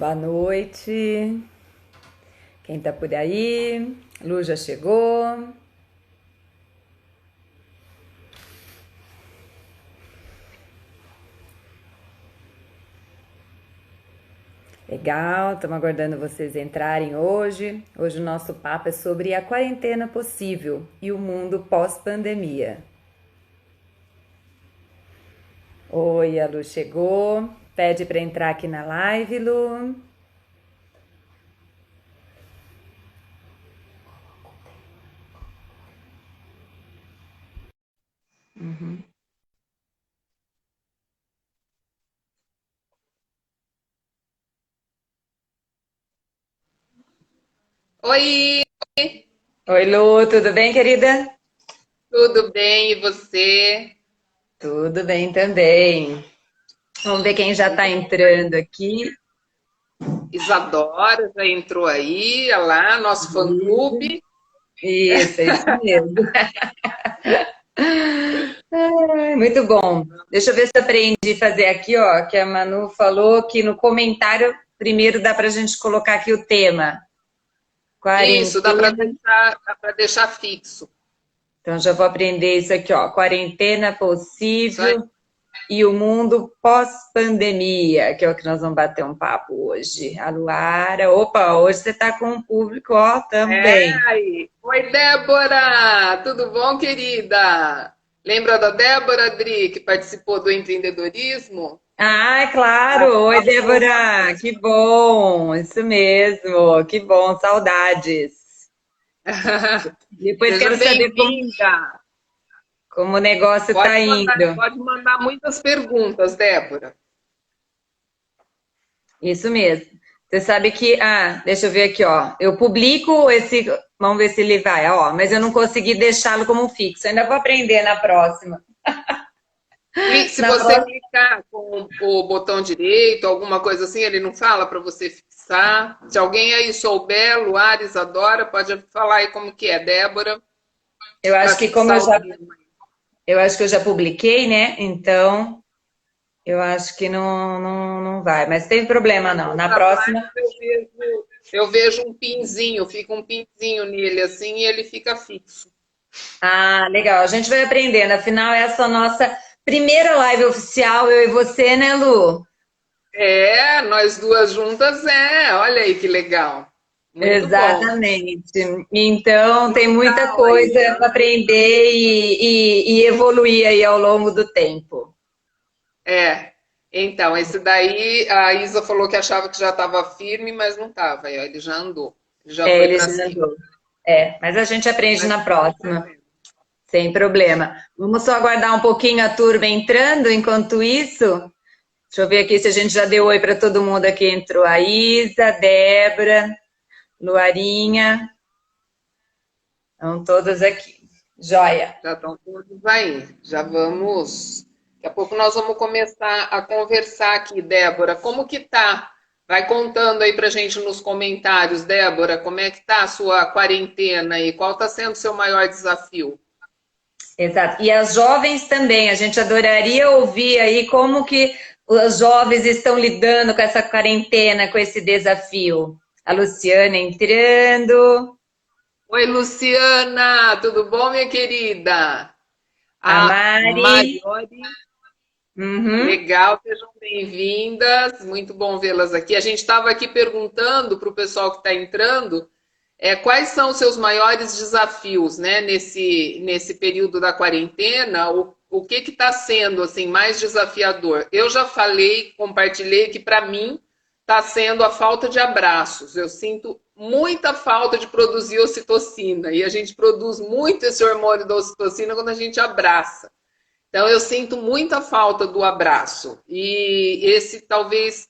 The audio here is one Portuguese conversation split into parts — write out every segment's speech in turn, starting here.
Boa noite. Quem tá por aí? Lu já chegou. Legal, estamos aguardando vocês entrarem hoje. Hoje o nosso papo é sobre a quarentena possível e o mundo pós-pandemia. Oi, a Lu chegou. Pede para entrar aqui na live, Lu. Oi, Oi, Lu, tudo bem, querida? tudo bem? E você? Tudo bem também. Vamos ver quem já está Muito bom. entrando aqui. Isadora já entrou aí, olha lá, nosso fã-clube. Isso, é isso mesmo. Ai, muito bom. Deixa eu ver se eu aprendi a fazer aqui, ó, que a Manu falou que no comentário primeiro dá para a gente colocar aqui o tema, Isso, dá para quarentena. deixar, dá para deixar fixo. Então já vou aprender isso aqui, ó, quarentena Isso aí. possível e o mundo pós-pandemia, que é o que nós vamos bater um papo hoje. A Luara, opa, hoje você está com um público, ó, É também. aí. Oi, Débora! Tudo bom, querida? Lembra da Débora, Adri, que participou do empreendedorismo? Ah, é Ah, claro. Oi, falou. Débora. Que bom. Isso mesmo. Que bom. Saudades. Depois Seja quero saber bem-vinda. como o negócio está indo. Pode mandar muitas perguntas, Débora. Isso mesmo. Você sabe que, deixa eu ver aqui, ó. Eu publico esse, vamos ver se ele vai, ó, mas eu não consegui deixá-lo como fixo. Ainda vou aprender na próxima. Se Na você próxima. clicar com o botão direito, alguma coisa assim, ele não fala para você fixar. Se alguém aí souber, Luara, Isadora, pode falar aí como que é, Débora, Eu para acho que como fixar o tema. eu acho que eu já publiquei, né? Então, eu acho que não vai. Mas tem problema Nas não. Na outras próxima. lives eu vejo um pinzinho, fica um pinzinho nele assim e ele fica fixo. Ah, legal. A gente vai aprendendo. Afinal, essa é a nossa primeira live oficial, eu e você, né, Lu? É, nós duas juntas olha aí que legal. Muito bom. Exatamente. Então, tem muita Legal aí, coisa para tá? aprender e evoluir aí ao longo do tempo. É. Então, esse daí, a Isa falou que achava que já estava firme, mas não estava. Ele já andou, ele já É, foi ele para já cima. andou. É, mas a gente aprende Mas na estamos próxima, aprendendo. sem problema. Vamos só aguardar um pouquinho a turma entrando, enquanto isso. Deixa eu ver aqui se a gente já deu oi para todo mundo aqui. Entrou a Isa, Débora, Luarinha. Estão todas aqui. Joia. Já estão todos aí. Já vamos. Daqui a pouco nós vamos começar a conversar aqui, Débora. Como que tá? Vai contando aí pra gente nos comentários, Débora, como é que tá a sua quarentena aí? Qual está sendo o seu maior desafio? Exato. E as jovens também, a gente adoraria ouvir aí como que os jovens estão lidando com essa quarentena, com esse desafio. A Luciana entrando, Oi, Luciana, tudo bom, minha querida? a A Mari. Maiore. Uhum. Legal, sejam bem-vindas. Muito bom vê-las aqui. A gente estava aqui perguntando para o pessoal que está entrando, quais são os seus maiores desafios, né, nesse período da quarentena? O que está sendo assim mais desafiador? Eu já falei, compartilhei que para mim está sendo a falta de abraços. Eu sinto muita falta de produzir ocitocina e a gente produz muito esse hormônio da ocitocina quando a gente abraça. Então eu sinto muita falta do abraço. E esse talvez,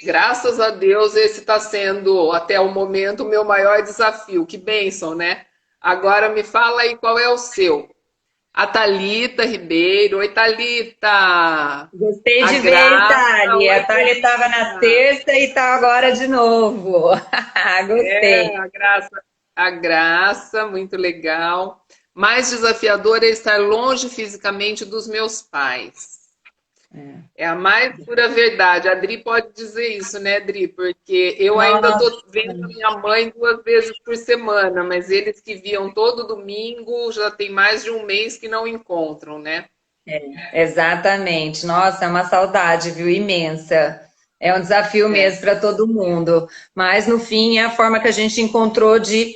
graças a Deus, esse está sendo até o momento o meu maior desafio. Que bênção, né? Agora me fala aí qual é o seu. A Thalita Ribeiro. Oi, Thalita. Gostei A de ver, Graça. Thali. Oi, A Thali estava na querida. terça e está agora de novo. Gostei. A Graça. A Graça, muito legal. Mais desafiador é estar longe fisicamente dos meus pais. É a mais pura verdade. A Dri pode dizer isso, né, Dri? Porque eu ainda Nossa, estou vendo a minha mãe 2 vezes por semana, mas eles que viam todo domingo já tem mais de um mês que não encontram, né? exatamente. Nossa, é uma saudade, viu? Imensa. É um desafio É, mesmo para todo mundo. Mas, no fim, é a forma que a gente encontrou de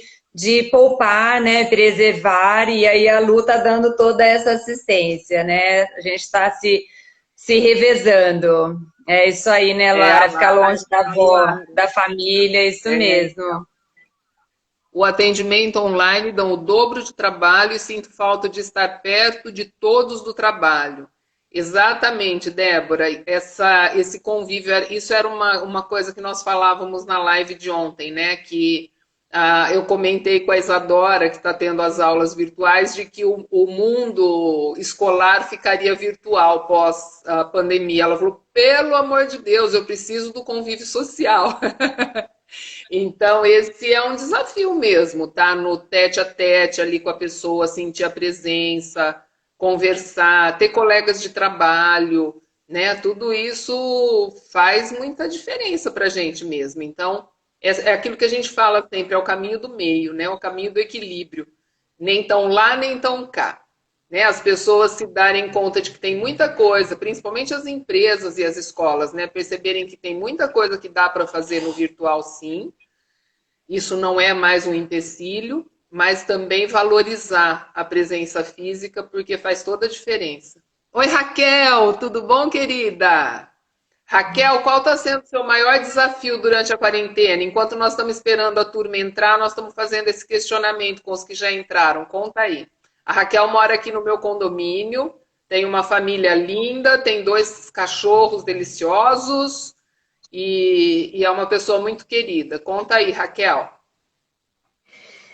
poupar, né? Preservar, e aí a Lu tá dando toda essa assistência, né? A gente está se revezando. É isso aí, né, a Lara? Ficar longe da avó, Lara. da família, é isso É. mesmo. O atendimento online dá o dobro de trabalho e sinto falta de estar perto de todos do trabalho. Exatamente, Débora. Esse convívio, isso era uma coisa que nós falávamos na live de ontem, né? Que eu comentei com a Isadora, que está tendo as aulas virtuais, de que o mundo escolar ficaria virtual pós a pandemia. Ela falou: pelo amor de Deus, eu preciso do convívio social. Então, esse é um desafio mesmo, tá? No tete a tete ali com a pessoa, sentir a presença, conversar, ter colegas de trabalho, né? Tudo isso faz muita diferença para a gente mesmo. Então, é aquilo que a gente fala sempre, é o caminho do meio, né? O caminho do equilíbrio. Nem tão lá, nem tão cá. Né? As pessoas se darem conta de que tem muita coisa, principalmente as empresas e as escolas, né? Perceberem que tem muita coisa que dá para fazer no virtual, sim. Isso não é mais um empecilho, mas também valorizar a presença física, porque faz toda a diferença. Oi, Raquel, tudo bom, querida? Raquel, qual está sendo o seu maior desafio durante a quarentena? Enquanto nós estamos esperando a turma entrar, nós estamos fazendo esse questionamento com os que já entraram. Conta aí. A Raquel mora aqui no meu condomínio, tem uma família linda, tem 2 cachorros deliciosos, e é uma pessoa muito querida. Conta aí, Raquel.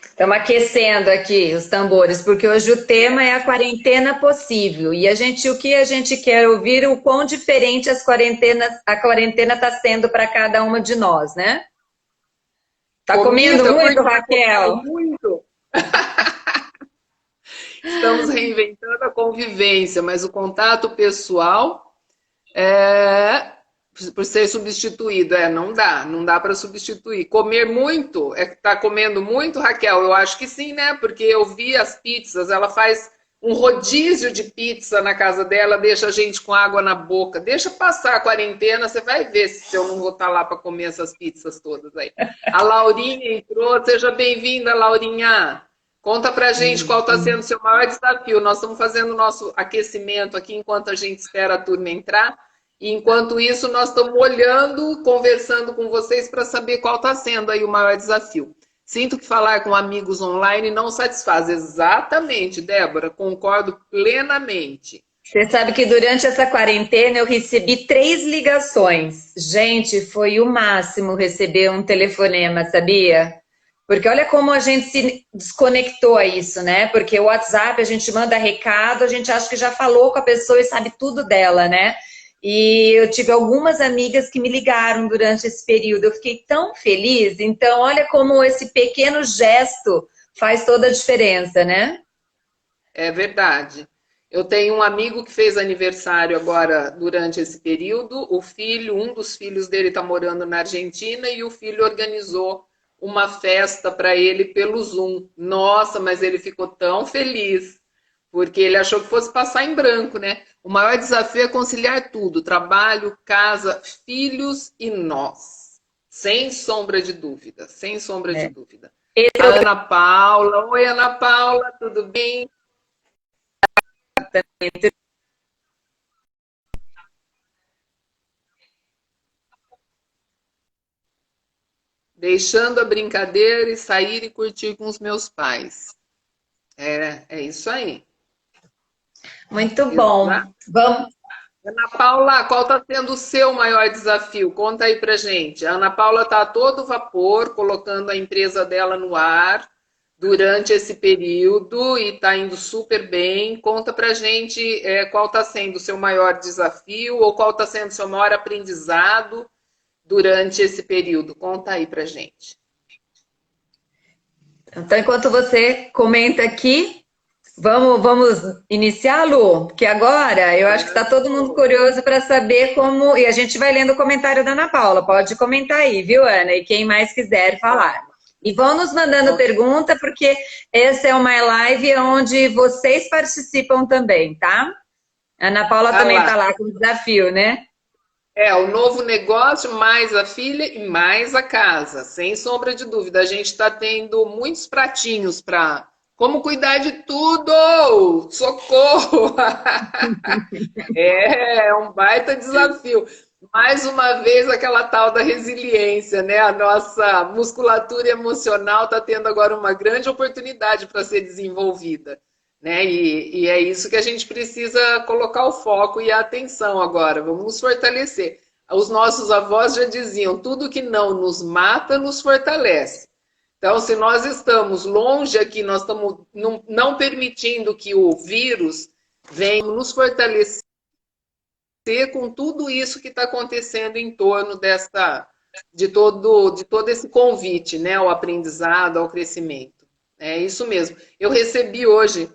Estamos aquecendo aqui os tambores, porque hoje o tema é a quarentena possível. E o que a gente quer ouvir, o quão diferente a quarentena está sendo para cada uma de nós, né? Tá comendo Comida, muito, porque está comendo Raquel? muito. Estamos reinventando a convivência, mas o contato pessoal é por ser substituído. Não dá para substituir. Comer muito, é que está comendo muito, Raquel? Eu acho que sim, né? Porque eu vi as pizzas, ela faz um rodízio de pizza na casa dela, deixa a gente com água na boca. Deixa passar a quarentena, você vai ver se eu não vou estar lá para comer essas pizzas todas aí. A Laurinha entrou, seja bem-vinda, Laurinha. Conta pra gente qual está sendo o seu maior desafio. Nós estamos fazendo o nosso aquecimento aqui enquanto a gente espera a turma entrar. E enquanto isso, nós estamos olhando, conversando com vocês para saber qual está sendo aí o maior desafio. Sinto que falar com amigos online não satisfaz. Exatamente, Débora, concordo plenamente. Você sabe que durante essa quarentena eu recebi 3 ligações. Gente, foi o máximo receber um telefonema, sabia? Porque olha como a gente se desconectou a isso, né? Porque o WhatsApp a gente manda recado, a gente acha que já falou com a pessoa e sabe tudo dela, né? E eu tive algumas amigas que me ligaram durante esse período. Eu fiquei tão feliz. Então, olha como esse pequeno gesto faz toda a diferença, né? É verdade. Eu tenho um amigo que fez aniversário agora durante esse período. Um dos filhos dele está morando na Argentina e o filho organizou uma festa para ele pelo Zoom. Nossa, mas ele ficou tão feliz, porque ele achou que fosse passar em branco, né? O maior desafio é conciliar tudo: trabalho, casa, filhos e nós. Sem sombra de dúvida, sem sombra de É. dúvida. Esse A é o Ana Paula. Oi, Ana Paula, tudo bem? Deixando a brincadeira e sair e curtir com os meus pais. É isso aí. muito bom. Exato. Vamos. Ana Paula, qual está sendo o seu maior desafio? Conta aí pra gente. A Ana Paula está a todo vapor, colocando a empresa dela no ar durante esse período e está indo super bem. Conta pra gente qual está sendo o seu maior desafio ou qual está sendo o seu maior aprendizado durante esse período. Conta aí pra gente. Então, enquanto você comenta aqui, Vamos iniciar, Lu? Porque agora eu acho que está todo mundo curioso para saber como. E a gente vai lendo o comentário da Ana Paula. Pode comentar aí, viu, Ana? E quem mais quiser falar. E vão nos mandando pergunta, porque essa é uma live onde vocês participam também, tá? A Ana Paula também está lá com o desafio, né? É, o novo negócio, mais a filha e mais a casa, sem sombra de dúvida. A gente está tendo muitos pratinhos para como cuidar de tudo! Socorro! É um baita desafio. Mais uma vez, aquela tal da resiliência, né? A nossa musculatura emocional está tendo agora uma grande oportunidade para ser desenvolvida, né? E é isso que a gente precisa colocar o foco e a atenção agora. Vamos nos fortalecer. Os nossos avós já diziam: tudo que não nos mata nos fortalece. Então, se nós estamos longe aqui, nós estamos não permitindo que o vírus venha nos fortalecer com tudo isso que está acontecendo em torno de todo esse convite, né, ao aprendizado, ao crescimento. É isso mesmo. Eu recebi hoje,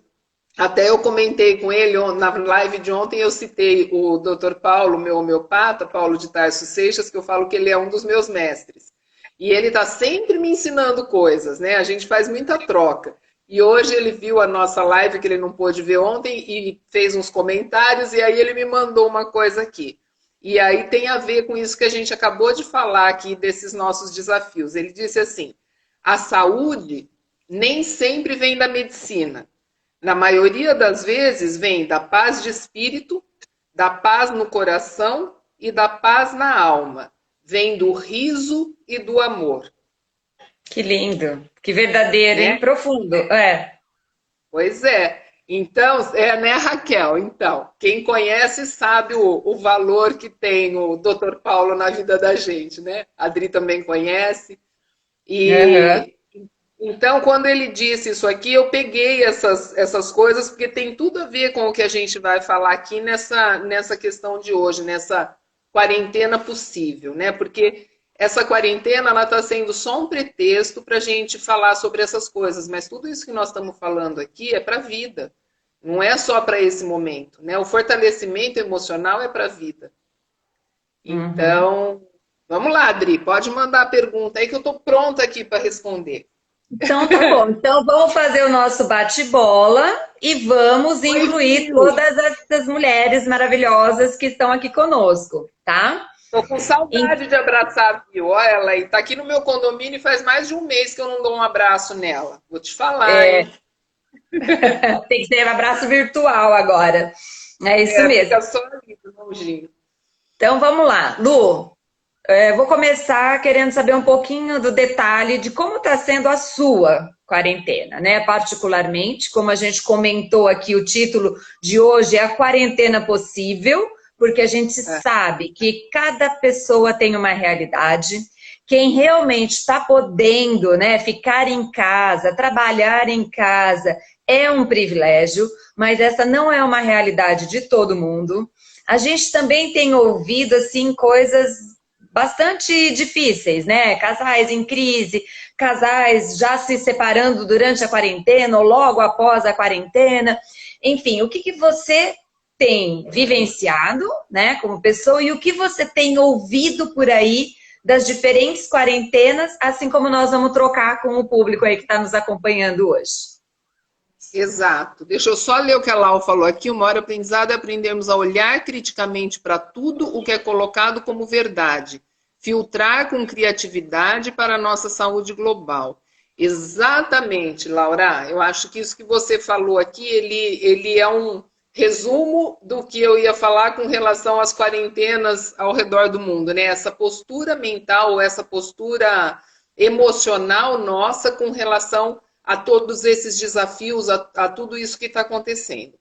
até eu comentei com ele na live de ontem, eu citei o Dr. Paulo, meu homeopata, Paulo de Tarso Seixas, que eu falo que ele é um dos meus mestres. E ele está sempre me ensinando coisas, né? A gente faz muita troca. E hoje ele viu a nossa live, que ele não pôde ver ontem, e fez uns comentários, e aí ele me mandou uma coisa aqui. E aí tem a ver com isso que a gente acabou de falar aqui, desses nossos desafios. Ele disse assim: a saúde nem sempre vem da medicina. Na maioria das vezes vem da paz de espírito, da paz no coração e da paz na alma. Vem do riso e do amor. Que lindo, que verdadeiro, hein? Profundo, é. Pois é. Então, né, Raquel? Então, quem conhece sabe o valor que tem o Dr. Paulo na vida da gente, né? A Adri também conhece. E então, quando ele disse isso aqui, eu peguei essas coisas, porque tem tudo a ver com o que a gente vai falar aqui nessa questão de hoje, nessa quarentena possível, né? Porque essa quarentena ela está sendo só um pretexto para a gente falar sobre essas coisas, mas tudo isso que nós estamos falando aqui é para a vida, não é só para esse momento, né? O fortalecimento emocional é para a vida. Então, vamos lá, Adri, pode mandar a pergunta aí que eu estou pronta aqui para responder. Então tá bom, então vamos fazer o nosso bate-bola e vamos incluir todas essas mulheres maravilhosas que estão aqui conosco, tá? Tô com saudade de abraçar a Viu. Olha ela aí, tá aqui no meu condomínio e faz mais de um mês que eu não dou um abraço nela. Vou te falar, hein? Tem que ter um abraço virtual agora. É isso mesmo. Fica só ali, longinho. Então vamos lá, Lu. Vou começar querendo saber um pouquinho do detalhe de como está sendo a sua quarentena, né? Particularmente, como a gente comentou aqui, o título de hoje é a quarentena possível, porque a gente sabe que cada pessoa tem uma realidade. Quem realmente está podendo, né, ficar em casa, trabalhar em casa, é um privilégio, mas essa não é uma realidade de todo mundo. A gente também tem ouvido, assim, coisas bastante difíceis, né? Casais em crise, casais já se separando durante a quarentena ou logo após a quarentena. Enfim, o que você tem vivenciado, né, como pessoa, e o que você tem ouvido por aí das diferentes quarentenas, assim como nós vamos trocar com o público aí que está nos acompanhando hoje. Exato. Deixa eu só ler o que a Lau falou aqui. O maior aprendizado é aprendermos a olhar criticamente para tudo o que é colocado como verdade. Filtrar com criatividade para a nossa saúde global. Exatamente, Laura. Eu acho que isso que você falou aqui, ele é um resumo do que eu ia falar com relação às quarentenas ao redor do mundo, né? Essa postura mental, essa postura emocional nossa com relação a todos esses desafios, a tudo isso que está acontecendo.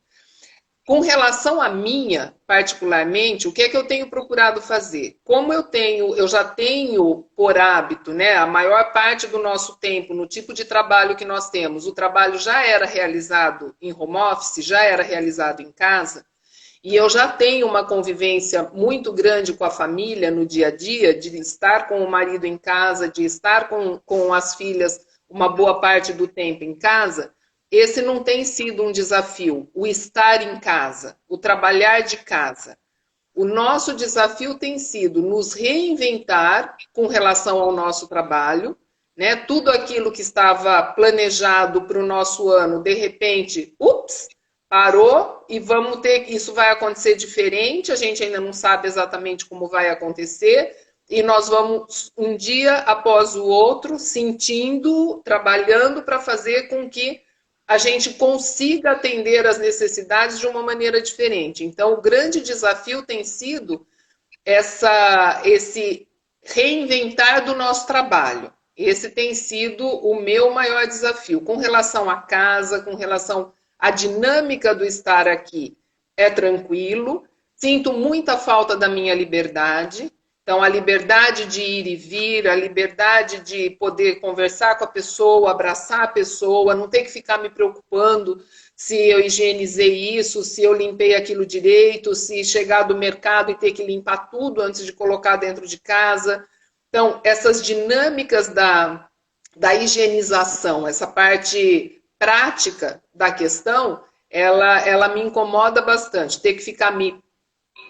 Com relação a minha, particularmente, o que é que eu tenho procurado fazer? Como eu já tenho por hábito, né, a maior parte do nosso tempo, no tipo de trabalho que nós temos, o trabalho já era realizado em home office, já era realizado em casa, e eu já tenho uma convivência muito grande com a família no dia a dia, de estar com o marido em casa, de estar com as filhas uma boa parte do tempo em casa. esse não tem sido um desafio, o estar em casa, o trabalhar de casa. O nosso desafio tem sido nos reinventar com relação ao nosso trabalho, né? Tudo aquilo que estava planejado para o nosso ano, de repente, ups, parou e vamos ter, isso vai acontecer diferente, a gente ainda não sabe exatamente como vai acontecer, e nós vamos um dia após o outro sentindo, trabalhando para fazer com que a gente consiga atender as necessidades de uma maneira diferente. Então, o grande desafio tem sido esse reinventar do nosso trabalho. Esse tem sido o meu maior desafio. Com relação à casa, com relação à dinâmica do estar aqui, é tranquilo. Sinto muita falta da minha liberdade. Então, a liberdade de ir e vir, a liberdade de poder conversar com a pessoa, abraçar a pessoa, não ter que ficar me preocupando se eu higienizei isso, se eu limpei aquilo direito, se chegar do mercado e ter que limpar tudo antes de colocar dentro de casa. Então, essas dinâmicas da higienização, essa parte prática da questão, ela me incomoda bastante. Ter que ficar me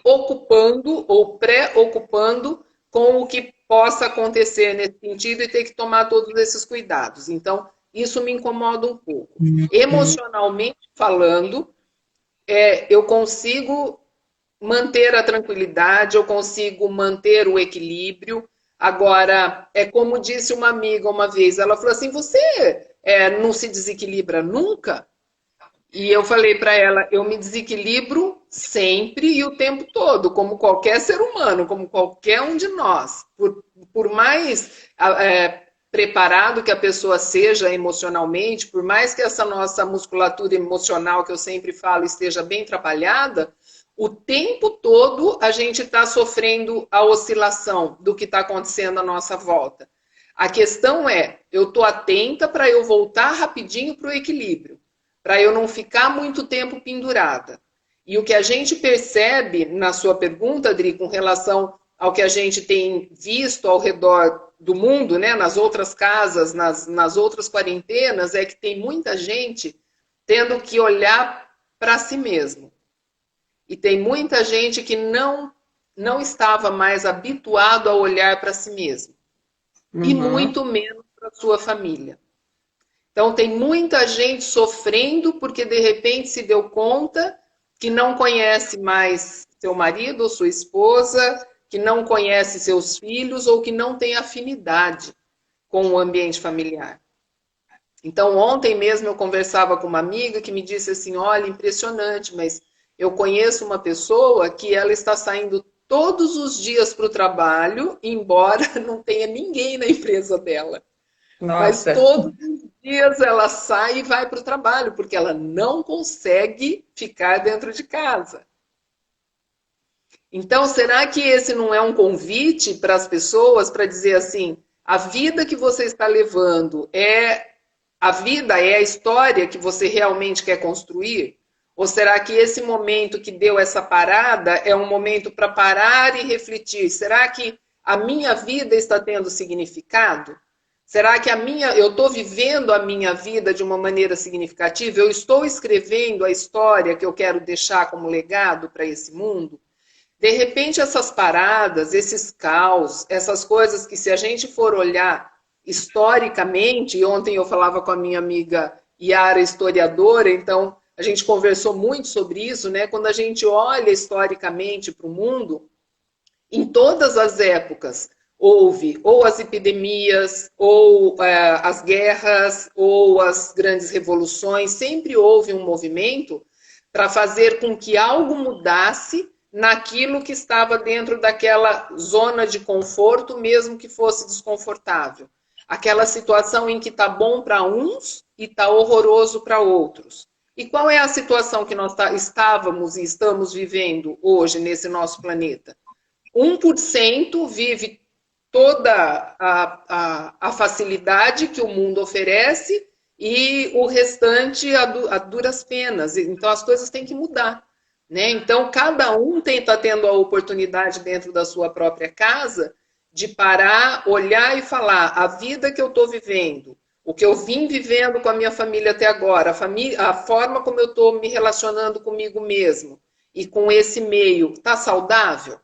ocupando ou pré-ocupando com o que possa acontecer nesse sentido e ter que tomar todos esses cuidados. Então, isso me incomoda um pouco. Emocionalmente falando, eu consigo manter a tranquilidade, eu consigo manter o equilíbrio. Agora, é como disse uma amiga uma vez, ela falou assim, você não se desequilibra nunca? E eu falei para ela, eu me desequilibro sempre e o tempo todo, como qualquer ser humano, como qualquer um de nós. Por mais preparado que a pessoa seja emocionalmente, por mais que essa nossa musculatura emocional, que eu sempre falo, esteja bem trabalhada, o tempo todo a gente está sofrendo a oscilação do que está acontecendo à nossa volta. A questão é, eu estou atenta para eu voltar rapidinho para o equilíbrio, para eu não ficar muito tempo pendurada. E o que a gente percebe na sua pergunta, Adri, com relação ao que a gente tem visto ao redor do mundo, né, nas outras casas, nas outras quarentenas, é que tem muita gente tendo que olhar para si mesmo. E tem muita gente que não estava mais habituado a olhar para si mesmo. E muito menos para a sua família. Então, tem muita gente sofrendo porque, de repente, se deu conta que não conhece mais seu marido ou sua esposa, que não conhece seus filhos ou que não tem afinidade com o ambiente familiar. Então, ontem mesmo eu conversava com uma amiga que me disse assim, olha, impressionante, mas eu conheço uma pessoa que ela está saindo todos os dias para o trabalho, embora não tenha ninguém na empresa dela. Nossa. Mas todos os dias ela sai e vai para o trabalho, porque ela não consegue ficar dentro de casa. Então, será que esse não é um convite para as pessoas para dizer assim, a vida que você está levando a vida é a história que você realmente quer construir? Ou será que esse momento que deu essa parada é um momento para parar e refletir? Será que a minha vida está tendo significado? Será que eu estou vivendo a minha vida de uma maneira significativa? Eu estou escrevendo a história que eu quero deixar como legado para esse mundo? De repente, essas paradas, esses caos, essas coisas que se a gente for olhar historicamente, e ontem eu falava com a minha amiga Yara, historiadora, então a gente conversou muito sobre isso, né? Quando a gente olha historicamente para o mundo, em todas as épocas, houve ou as epidemias, ou as guerras, ou as grandes revoluções, sempre houve um movimento para fazer com que algo mudasse naquilo que estava dentro daquela zona de conforto, mesmo que fosse desconfortável. Aquela situação em que está bom para uns e está horroroso para outros. E qual é a situação que nós estávamos e estamos vivendo hoje nesse nosso planeta? 1% vive toda a facilidade que o mundo oferece e o restante a duras penas. Então, as coisas têm que mudar, né? Então, cada um está tendo a oportunidade dentro da sua própria casa de parar, olhar e falar a vida que eu estou vivendo, o que eu vim vivendo com a minha família até agora, a forma como eu estou me relacionando comigo mesmo e com esse meio, está saudável?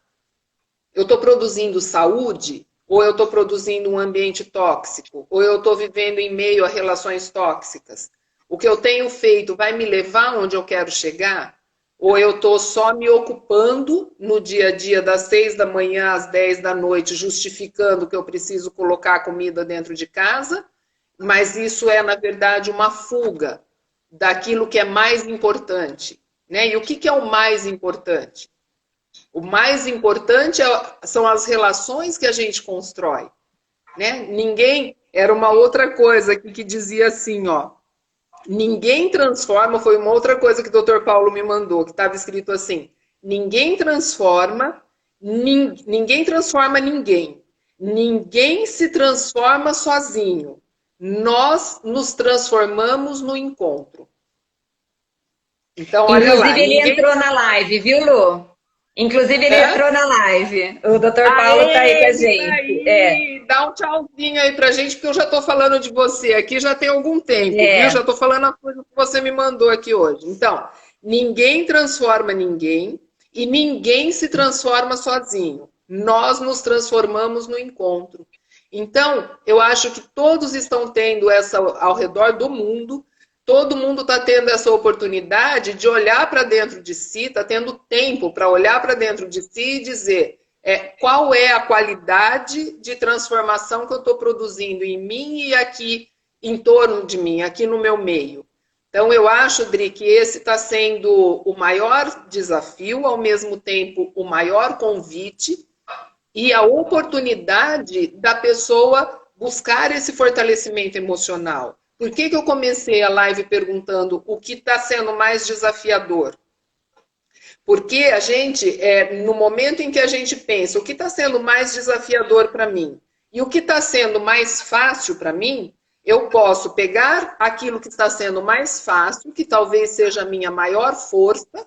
Eu estou produzindo saúde ou eu estou produzindo um ambiente tóxico? Ou eu estou vivendo em meio a relações tóxicas? O que eu tenho feito vai me levar onde eu quero chegar? Ou eu estou só me ocupando no dia a dia das 6 da manhã às 10 da noite, justificando que eu preciso colocar comida dentro de casa, mas isso é, na verdade, uma fuga daquilo que é mais importante. Né? E o que é o mais importante? O mais importante são as relações que a gente constrói. Né? Ninguém... Era uma outra coisa que dizia assim, ó, ninguém transforma, foi uma outra coisa que o Dr. Paulo me mandou, que estava escrito assim, ninguém transforma ninguém. Ninguém se transforma sozinho. Nós nos transformamos no encontro. Então, olha lá. Inclusive, ele entrou na live, viu, Lu? Inclusive, ele entrou na live. O Dr. Paulo está aí com a gente. Dá um tchauzinho aí pra gente, porque eu já estou falando de você aqui já tem algum tempo, viu? Já estou falando a coisa que você me mandou aqui hoje. Então, ninguém transforma ninguém e ninguém se transforma sozinho. Nós nos transformamos no encontro. Então, eu acho que todos estão tendo essa ao redor do mundo. Todo mundo está tendo essa oportunidade de olhar para dentro de si, está tendo tempo para olhar para dentro de si e dizer qual é a qualidade de transformação que eu estou produzindo em mim e aqui em torno de mim, aqui no meu meio. Então, eu acho, Dri, que esse está sendo o maior desafio, ao mesmo tempo o maior convite e a oportunidade da pessoa buscar esse fortalecimento emocional. Por que eu comecei a live perguntando o que está sendo mais desafiador? Porque a gente, no momento em que a gente pensa o que está sendo mais desafiador para mim e o que está sendo mais fácil para mim, eu posso pegar aquilo que está sendo mais fácil, que talvez seja a minha maior força,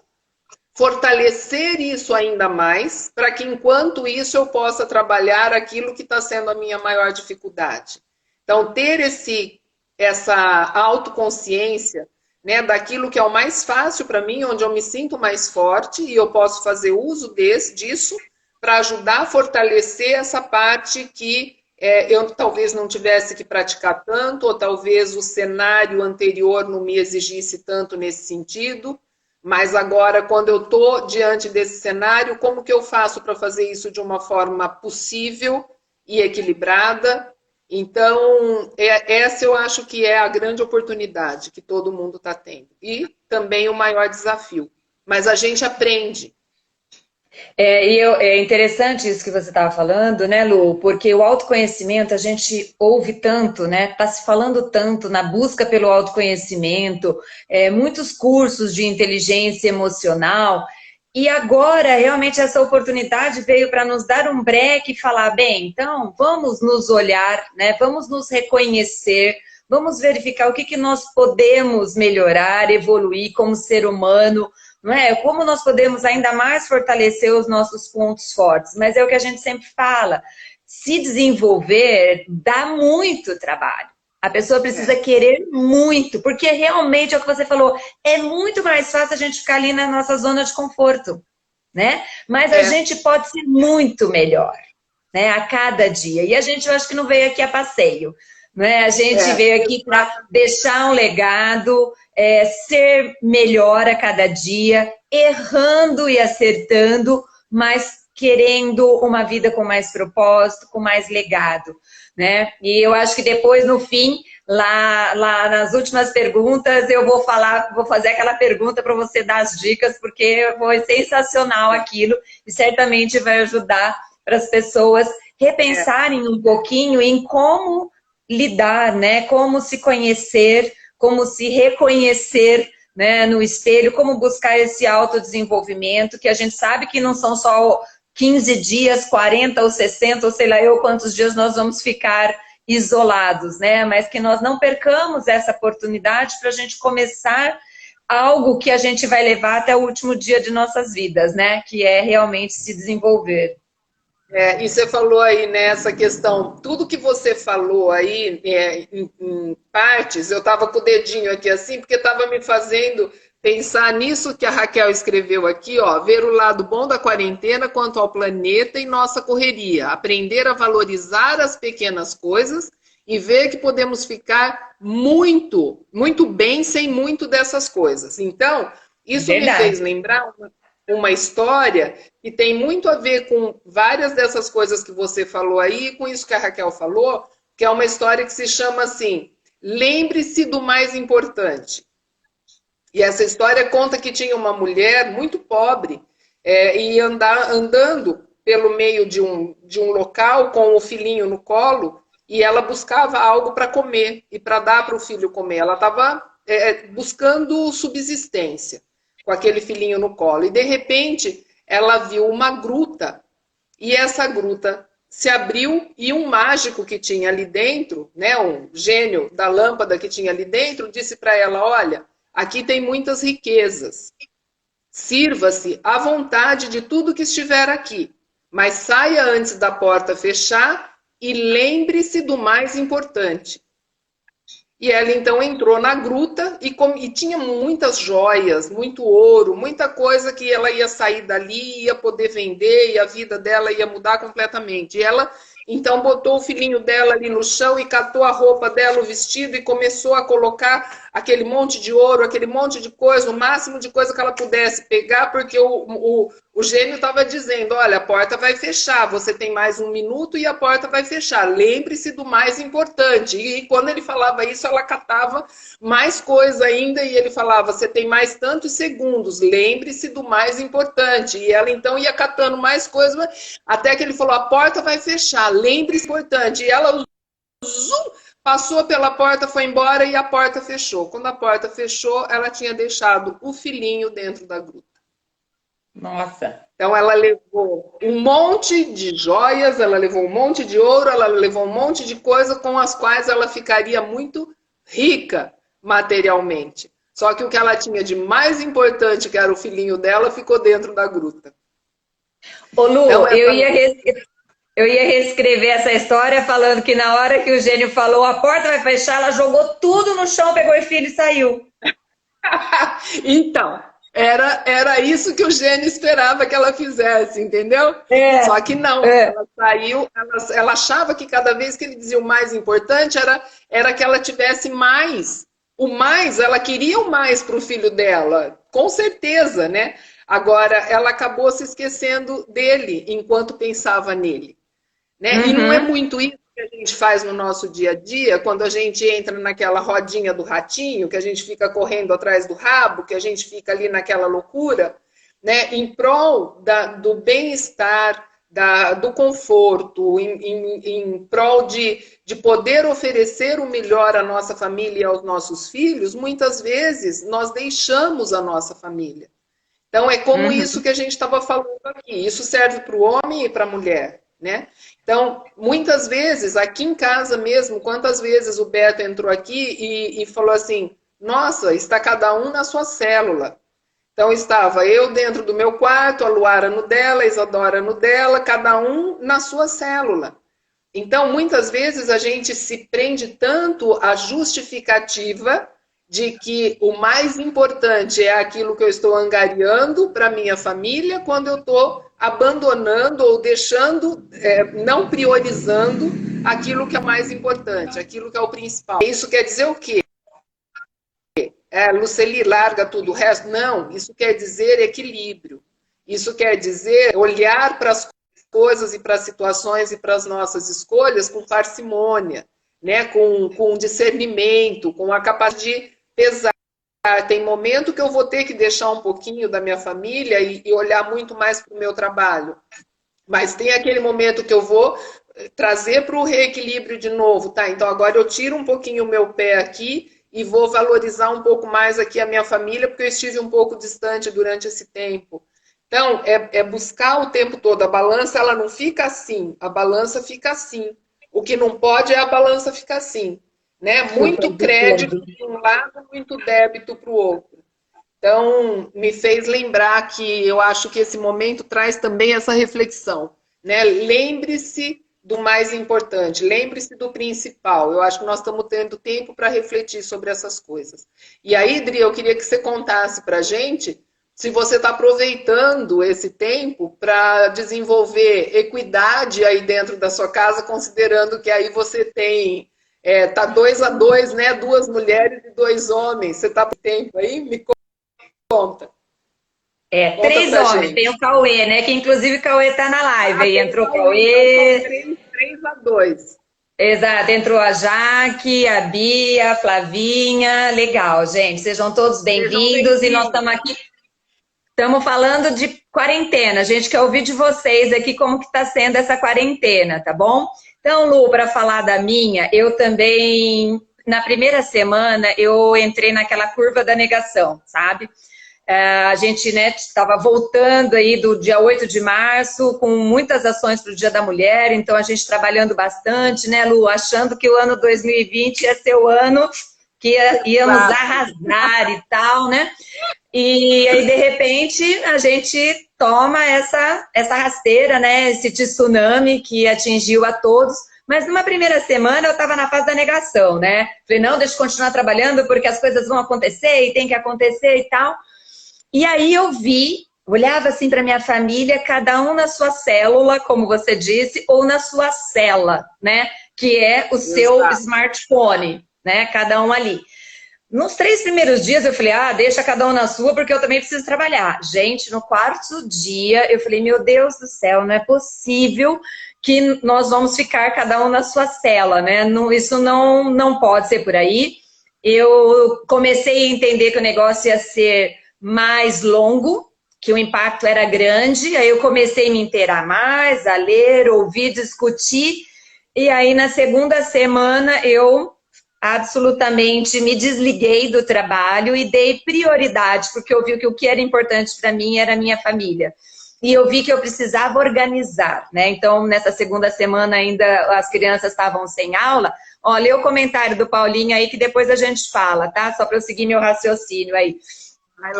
fortalecer isso ainda mais, para que enquanto isso eu possa trabalhar aquilo que está sendo a minha maior dificuldade. Então, ter essa autoconsciência, né, daquilo que é o mais fácil para mim, onde eu me sinto mais forte e eu posso fazer uso disso para ajudar a fortalecer essa parte que eu talvez não tivesse que praticar tanto, ou talvez o cenário anterior não me exigisse tanto nesse sentido, mas agora, quando eu estou diante desse cenário, como que eu faço para fazer isso de uma forma possível e equilibrada? Então, essa eu acho que é a grande oportunidade que todo mundo está tendo. E também o maior desafio. Mas a gente aprende. É interessante isso que você estava falando, né, Lu? Porque o autoconhecimento, a gente ouve tanto, né? Está se falando tanto na busca pelo autoconhecimento, muitos cursos de inteligência emocional. E agora, realmente, essa oportunidade veio para nos dar um break e falar, bem, então, vamos nos olhar, né? Vamos nos reconhecer, vamos verificar o que nós podemos melhorar, evoluir como ser humano, não é? Como nós podemos ainda mais fortalecer os nossos pontos fortes. Mas é o que a gente sempre fala, se desenvolver dá muito trabalho. A pessoa precisa querer muito, porque realmente é o que você falou, é muito mais fácil a gente ficar ali na nossa zona de conforto, né? Mas a gente pode ser muito melhor, né? A cada dia. E a gente, eu acho que não veio aqui a passeio, né? A gente veio aqui para deixar um legado, ser melhor a cada dia, errando e acertando, mas querendo uma vida com mais propósito, com mais legado, né? E eu acho que depois, no fim, lá nas últimas perguntas, eu vou fazer aquela pergunta para você dar as dicas, porque foi sensacional aquilo e certamente vai ajudar para as pessoas repensarem um pouquinho em como lidar, né? Como se conhecer, como se reconhecer, né, no espelho, como buscar esse autodesenvolvimento, que a gente sabe que não são só 15 dias, 40 ou 60, ou sei lá eu quantos dias nós vamos ficar isolados, né? Mas que nós não percamos essa oportunidade para a gente começar algo que a gente vai levar até o último dia de nossas vidas, né? Que é realmente se desenvolver. E você falou aí nessa questão, tudo que você falou aí em partes, eu estava com o dedinho aqui assim, porque estava me fazendo pensar nisso que a Raquel escreveu aqui, ó, ver o lado bom da quarentena quanto ao planeta e nossa correria, aprender a valorizar as pequenas coisas e ver que podemos ficar muito, muito bem sem muito dessas coisas. Então, isso me fez Verdade. lembrar uma história que tem muito a ver com várias dessas coisas que você falou aí, com isso que a Raquel falou, que é uma história que se chama assim, lembre-se do mais importante. E essa história conta que tinha uma mulher muito pobre e andando pelo meio de um local com o filhinho no colo e ela buscava algo para comer e para dar para o filho comer. Ela estava buscando subsistência com aquele filhinho no colo. E, de repente, ela viu uma gruta e essa gruta se abriu e um mágico que tinha ali dentro, né, um gênio da lâmpada que tinha ali dentro, disse para ela, olha, aqui tem muitas riquezas. Sirva-se à vontade de tudo que estiver aqui, mas saia antes da porta fechar e lembre-se do mais importante. E ela então entrou na gruta e tinha muitas joias, muito ouro, muita coisa que ela ia sair dali, ia poder vender e a vida dela ia mudar completamente. E ela então botou o filhinho dela ali no chão e catou a roupa dela, o vestido e começou a colocar aquele monte de ouro, aquele monte de coisa, o máximo de coisa que ela pudesse pegar, porque o gênio estava dizendo, olha, a porta vai fechar, você tem mais 1 minuto e a porta vai fechar. Lembre-se do mais importante. E quando ele falava isso, ela catava mais coisa ainda e ele falava, você tem mais tantos segundos, lembre-se do mais importante. E ela então ia catando mais coisas, até que ele falou, a porta vai fechar, lembre-se do importante. E ela zoom, passou pela porta, foi embora e a porta fechou. Quando a porta fechou, ela tinha deixado o filhinho dentro da gruta. Nossa. Então ela levou um monte de joias, ela levou um monte de ouro, ela levou um monte de coisa com as quais ela ficaria muito rica materialmente. Só que o que ela tinha de mais importante, que era o filhinho dela, ficou dentro da gruta. Ô Lu, então, eu ia reescrever essa história falando que na hora que o gênio falou a porta vai fechar, ela jogou tudo no chão, pegou o filho e saiu. Então, era isso que o gênio esperava que ela fizesse, entendeu? Só que não, ela saiu, ela achava que cada vez que ele dizia o mais importante era que ela tivesse mais. O mais, ela queria o mais para o filho dela, com certeza, né? Agora, ela acabou se esquecendo dele enquanto pensava nele. Né? Uhum. E não é muito isso que a gente faz no nosso dia a dia, quando a gente entra naquela rodinha do ratinho, que a gente fica correndo atrás do rabo, que a gente fica ali naquela loucura, né? Em prol do bem-estar, do conforto, em prol de poder oferecer o melhor à nossa família e aos nossos filhos, muitas vezes nós deixamos a nossa família. Então, é como isso que a gente estava falando aqui. Isso serve para o homem e para a mulher, né? Então, muitas vezes, aqui em casa mesmo, quantas vezes o Beto entrou aqui e falou assim, nossa, está cada um na sua célula. Então, estava eu dentro do meu quarto, a Luara no dela, a Isadora no dela, cada um na sua célula. Então, muitas vezes a gente se prende tanto à justificativa de que o mais importante é aquilo que eu estou angariando para minha família, quando eu estou abandonando ou deixando, não priorizando aquilo que é mais importante, aquilo que é o principal. Isso quer dizer o quê? Luceli, larga tudo o resto? Não, isso quer dizer equilíbrio. Isso quer dizer olhar para as coisas e para as situações e para as nossas escolhas com parcimônia, né? com discernimento, com a capacidade de pesar. Tem momento que eu vou ter que deixar um pouquinho da minha família e olhar muito mais para o meu trabalho. Mas tem aquele momento que eu vou trazer para o reequilíbrio de novo, tá? Então agora eu tiro um pouquinho o meu pé aqui e vou valorizar um pouco mais aqui a minha família, porque eu estive um pouco distante durante esse tempo. Então, é buscar o tempo todo. A balança, ela não fica assim, a balança fica assim. O que não pode é a balança ficar assim. Né? Muito crédito para um lado, muito débito para o outro. Então, me fez lembrar que eu acho que esse momento traz também essa reflexão. né? Lembre-se do mais importante, lembre-se do principal. Eu acho que nós estamos tendo tempo para refletir sobre essas coisas. E aí, Dri, eu queria que você contasse para a gente se você está aproveitando esse tempo para desenvolver equidade aí dentro da sua casa, considerando que aí você tem, tá 2 a 2, né? 2 mulheres e 2 homens. Você está por tempo aí? Me conta. Conta 3 homens, gente. tem o Cauê, né? Que inclusive o Cauê tá na live. Aí Tem entrou o Cauê, então são Cauê, 3 a 2. exato, entrou a Jaque, a Bia, a Flavinha. Legal, gente. Sejam todos Sejam bem-vindos e nós bem-vindos. estamos aqui. Estamos falando de quarentena. A gente quer ouvir de vocês aqui como que está sendo essa quarentena, tá bom? Então, Lu, para falar da minha, eu também, na primeira semana, eu entrei naquela curva da negação, sabe? A gente, né, estava voltando aí do dia 8 de março com muitas ações para o Dia da Mulher, então a gente trabalhando bastante, né, Lu? Achando que o ano 2020 ia ser o ano que íamos arrasar e tal, né? E aí, de repente, a gente toma essa rasteira, né? Esse tsunami que atingiu a todos. Mas numa primeira semana eu estava na fase da negação, né? Falei, não, deixa eu continuar trabalhando porque as coisas vão acontecer e tem que acontecer e tal. E aí eu vi, olhava assim para minha família, cada um na sua célula, como você disse, ou na sua cela, né? Que é o seu smartphone, né? Cada um ali. Nos 3 primeiros dias eu falei, deixa cada um na sua, porque eu também preciso trabalhar. Gente, no 4º dia eu falei, meu Deus do céu, não é possível que nós vamos ficar cada um na sua cela, né? Não, isso não pode ser por aí. Eu comecei a entender que o negócio ia ser mais longo, que o impacto era grande, aí eu comecei a me inteirar mais, a ler, ouvir, discutir, e aí na segunda semana eu absolutamente me desliguei do trabalho e dei prioridade, porque eu vi que o que era importante para mim era a minha família. E eu vi que eu precisava organizar, né? Então, nessa segunda semana ainda as crianças estavam sem aula. Ó, lê o comentário do Paulinho aí que depois a gente fala, tá? Só para eu seguir meu raciocínio aí.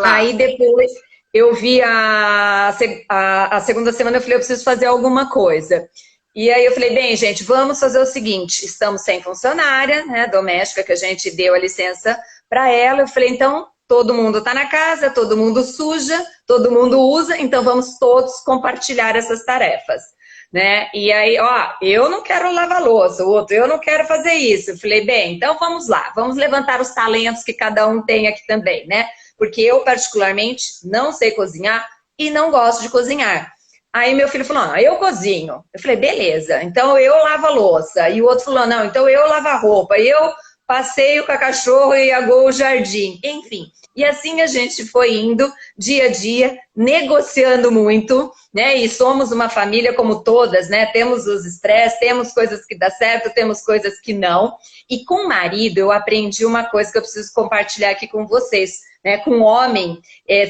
Aí depois eu vi a segunda semana, eu falei, eu preciso fazer alguma coisa. E aí eu falei, bem, gente, vamos fazer o seguinte, estamos sem funcionária, né, doméstica, que a gente deu a licença para ela. Eu falei, então, todo mundo está na casa, todo mundo suja, todo mundo usa, então vamos todos compartilhar essas tarefas, né? E aí, ó, eu não quero lavar louça, o outro, eu não quero fazer isso. Eu falei, bem, então vamos lá, vamos levantar os talentos que cada um tem aqui também, né? Porque eu, particularmente, não sei cozinhar e não gosto de cozinhar. Aí meu filho falou, eu cozinho. Eu falei, beleza, então eu lavo a louça. E o outro falou, não, então eu lavo a roupa. E eu passeio com a cachorro e agou o jardim. Enfim, e assim a gente foi indo, dia a dia, negociando muito, né? E somos uma família como todas, né? Temos os estresses, temos coisas que dá certo, temos coisas que não. E com o marido eu aprendi uma coisa que eu preciso compartilhar aqui com vocês. Né, com homem,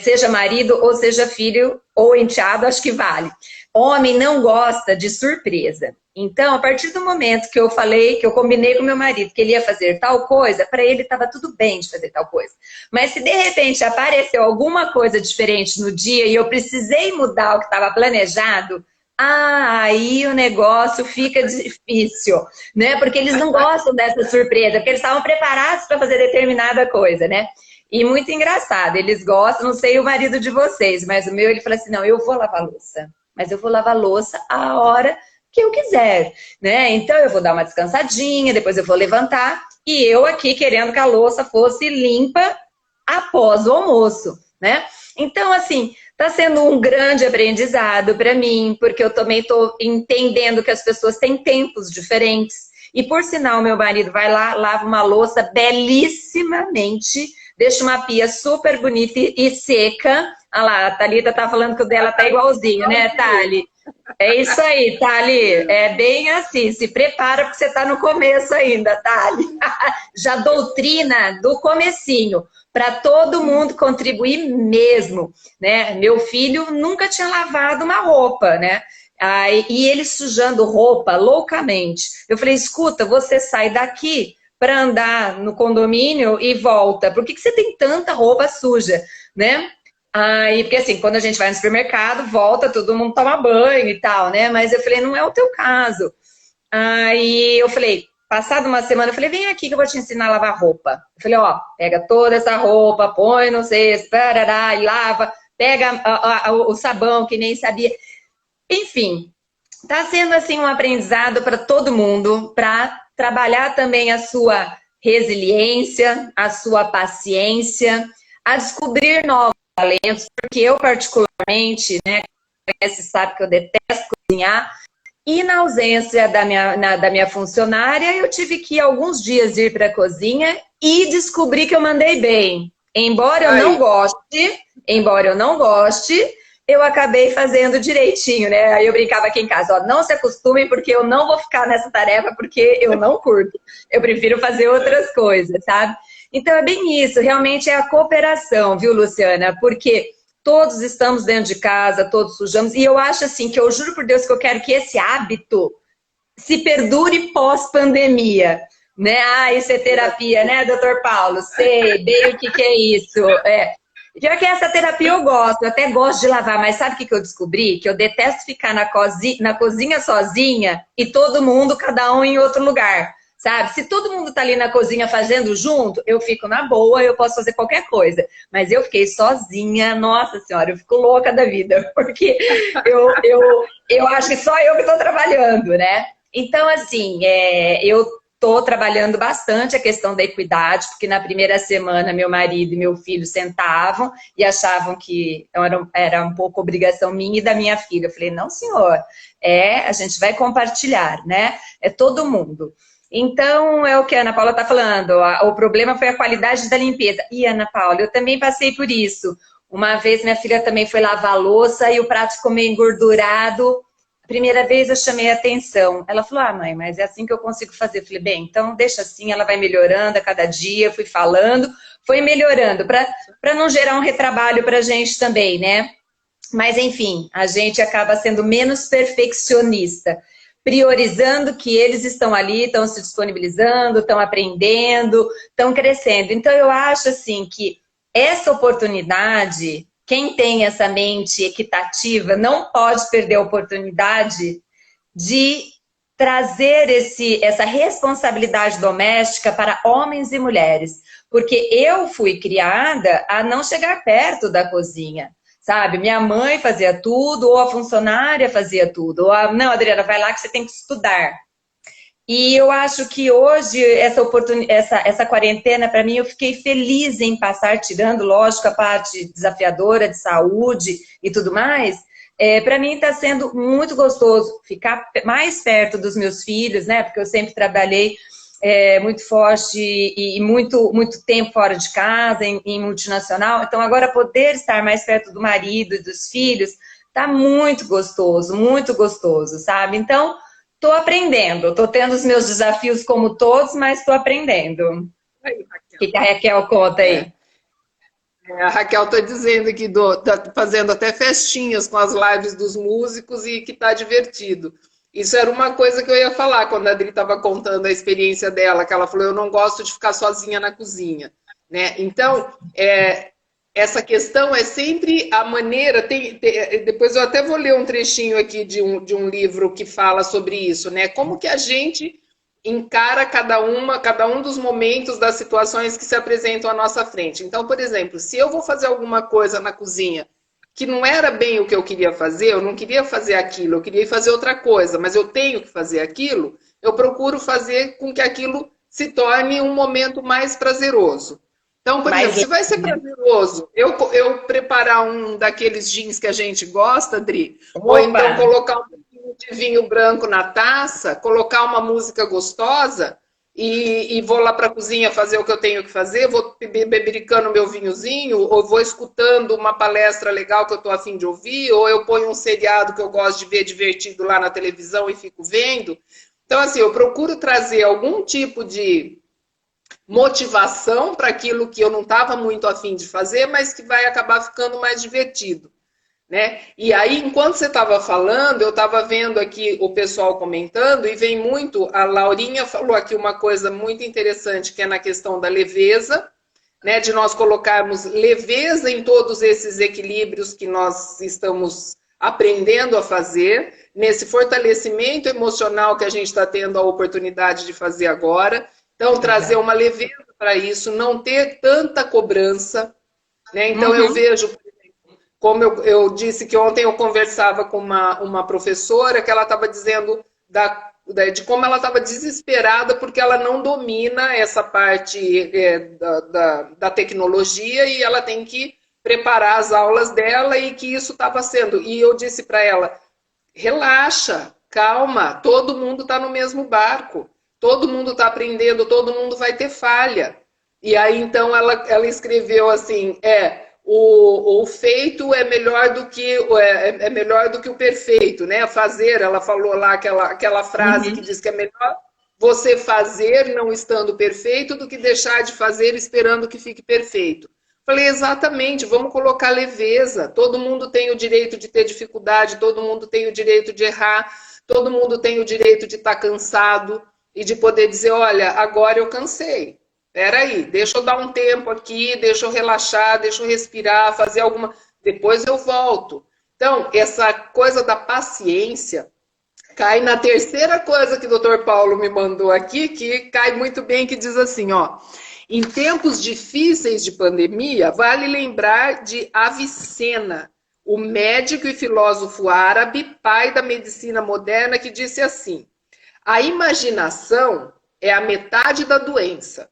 seja marido ou seja filho ou enteado, acho que vale. Homem não gosta de surpresa. Então, a partir do momento que eu falei, que eu combinei com meu marido que ele ia fazer tal coisa, para ele estava tudo bem de fazer tal coisa. Mas se de repente apareceu alguma coisa diferente no dia e eu precisei mudar o que estava planejado, aí o negócio fica difícil, né? Porque eles não gostam dessa surpresa, porque eles estavam preparados para fazer determinada coisa, né? E muito engraçado, eles gostam, não sei o marido de vocês, mas o meu, ele fala assim, não, eu vou lavar louça, mas eu vou lavar louça a hora que eu quiser, né? Então eu vou dar uma descansadinha, depois eu vou levantar, e eu aqui querendo que a louça fosse limpa após o almoço, né? Então, assim, tá sendo um grande aprendizado para mim, porque eu também tô entendendo que as pessoas têm tempos diferentes, e por sinal, meu marido vai lá, lava uma louça belíssimamente, deixa uma pia super bonita e seca. Olha lá, a Thalita tá falando que o dela tá igualzinho, né, Thali? É isso aí, Thali. É bem assim, se prepara porque você tá no começo ainda, Thali. Já doutrina do comecinho, para todo mundo contribuir mesmo, né? Meu filho nunca tinha lavado uma roupa, né? E ele sujando roupa loucamente. Eu falei, escuta, você sai daqui para andar no condomínio e volta. Por que você tem tanta roupa suja, né? Aí, porque assim, quando a gente vai no supermercado, volta, todo mundo toma banho e tal, né? Mas eu falei, não é o teu caso. Aí eu falei, passada uma semana, eu falei, vem aqui que eu vou te ensinar a lavar roupa. Eu falei, ó, pega toda essa roupa, põe no cesto, parará, e lava, pega o sabão que nem sabia. Enfim, tá sendo assim um aprendizado para todo mundo, para trabalhar também a sua resiliência, a sua paciência, a descobrir novos talentos, porque eu particularmente, né, conhece, sabe que eu detesto cozinhar, e na ausência da minha funcionária, eu tive que alguns dias ir para a cozinha e descobri que eu mandei bem. Embora eu não goste, eu acabei fazendo direitinho, né? Aí eu brincava aqui em casa, ó, não se acostumem porque eu não vou ficar nessa tarefa porque eu não curto. Eu prefiro fazer outras coisas, sabe? Então é bem isso, realmente é a cooperação, viu, Luciana? Porque todos estamos dentro de casa, todos sujamos, e eu acho assim, que eu juro por Deus que eu quero que esse hábito se perdure pós-pandemia, né? Ah, isso é terapia, né, doutor Paulo? Sei bem o que é isso. É. Pior que essa terapia eu gosto, eu até gosto de lavar, mas sabe o que eu descobri? Que eu detesto ficar na cozinha sozinha e todo mundo, cada um em outro lugar, sabe? Se todo mundo tá ali na cozinha fazendo junto, eu fico na boa, eu posso fazer qualquer coisa. Mas eu fiquei sozinha, nossa senhora, eu fico louca da vida, porque eu acho que só eu que tô trabalhando, né? Então, assim, eu estou trabalhando bastante a questão da equidade, porque na primeira semana meu marido e meu filho sentavam e achavam que era um pouco obrigação minha e da minha filha. Eu falei, não, senhor, a gente vai compartilhar, né? É todo mundo. Então, é o que a Ana Paula está falando, o problema foi a qualidade da limpeza. E, Ana Paula, eu também passei por isso. Uma vez minha filha também foi lavar a louça e o prato ficou meio engordurado. Primeira vez eu chamei a atenção. Ela falou, ah, mãe, mas é assim que eu consigo fazer. Eu falei, bem, então deixa assim, ela vai melhorando a cada dia. Fui falando, foi melhorando, para não gerar um retrabalho para a gente também, né? Mas, enfim, a gente acaba sendo menos perfeccionista, priorizando que eles estão ali, estão se disponibilizando, estão aprendendo, estão crescendo. Então, eu acho, assim, que essa oportunidade, quem tem essa mente equitativa, não pode perder a oportunidade de trazer essa responsabilidade doméstica para homens e mulheres. Porque eu fui criada a não chegar perto da cozinha. Sabe, minha mãe fazia tudo, ou a funcionária fazia tudo, ou não, Adriana, vai lá que você tem que estudar. E eu acho que hoje, essa quarentena, para mim, eu fiquei feliz em passar, tirando, lógico, a parte desafiadora de saúde e tudo mais. Para mim está sendo muito gostoso ficar mais perto dos meus filhos, né? Porque eu sempre trabalhei muito forte e muito tempo fora de casa, em multinacional. Então, agora poder estar mais perto do marido e dos filhos tá muito gostoso, sabe? Então, tô aprendendo, tô tendo os meus desafios como todos, mas tô aprendendo. O que a Raquel conta aí? A Raquel está dizendo que está fazendo até festinhas com as lives dos músicos e que está divertido. Isso era uma coisa que eu ia falar quando a Adri estava contando a experiência dela, que ela falou, eu não gosto de ficar sozinha na cozinha, né? Então, essa questão é sempre a maneira... depois eu até vou ler um trechinho aqui de um livro que fala sobre isso, né? Como que a gente encara cada um dos momentos das situações que se apresentam à nossa frente. Então, por exemplo, se eu vou fazer alguma coisa na cozinha que não era bem o que eu queria fazer, eu não queria fazer aquilo, eu queria fazer outra coisa, mas eu tenho que fazer aquilo, eu procuro fazer com que aquilo se torne um momento mais prazeroso. Então, por exemplo, se vai ser prazeroso eu preparar um daqueles jeans que a gente gosta, Adri, ou então colocar um pouquinho de vinho branco na taça, colocar uma música gostosa e vou lá para a cozinha fazer o que eu tenho que fazer, vou bebericando meu vinhozinho, ou vou escutando uma palestra legal que eu estou a fim de ouvir, ou eu ponho um seriado que eu gosto de ver divertido lá na televisão e fico vendo. Então, assim, eu procuro trazer algum tipo de motivação para aquilo que eu não estava muito a fim de fazer, mas que vai acabar ficando mais divertido. Né? E aí, enquanto você estava falando, eu estava vendo aqui o pessoal comentando e vem muito, a Laurinha falou aqui uma coisa muito interessante, que é na questão da leveza, né, de nós colocarmos leveza em todos esses equilíbrios que nós estamos aprendendo a fazer, nesse fortalecimento emocional que a gente está tendo a oportunidade de fazer agora. Então, trazer uma leveza para isso, não ter tanta cobrança, né? Então, eu vejo, por exemplo, como eu disse que ontem eu conversava com uma professora que ela estava dizendo de como ela estava desesperada porque ela não domina essa parte da tecnologia e ela tem que preparar as aulas dela e que isso estava sendo. E eu disse para ela, relaxa, calma, todo mundo está no mesmo barco, todo mundo está aprendendo, todo mundo vai ter falha. E aí então ela escreveu assim, o feito é melhor do que o perfeito, né? Fazer, ela falou lá aquela frase que diz que é melhor você fazer não estando perfeito do que deixar de fazer esperando que fique perfeito. Falei, exatamente, vamos colocar leveza. Todo mundo tem o direito de ter dificuldade, todo mundo tem o direito de errar, todo mundo tem o direito de estar cansado e de poder dizer, olha, agora eu cansei. Peraí, deixa eu dar um tempo aqui, deixa eu relaxar, deixa eu respirar, fazer alguma... Depois eu volto. Então, essa coisa da paciência cai na terceira coisa que o Dr. Paulo me mandou aqui, que cai muito bem, que diz assim, ó... Em tempos difíceis de pandemia, vale lembrar de Avicena, o médico e filósofo árabe, pai da medicina moderna, que disse assim, a imaginação é a metade da doença.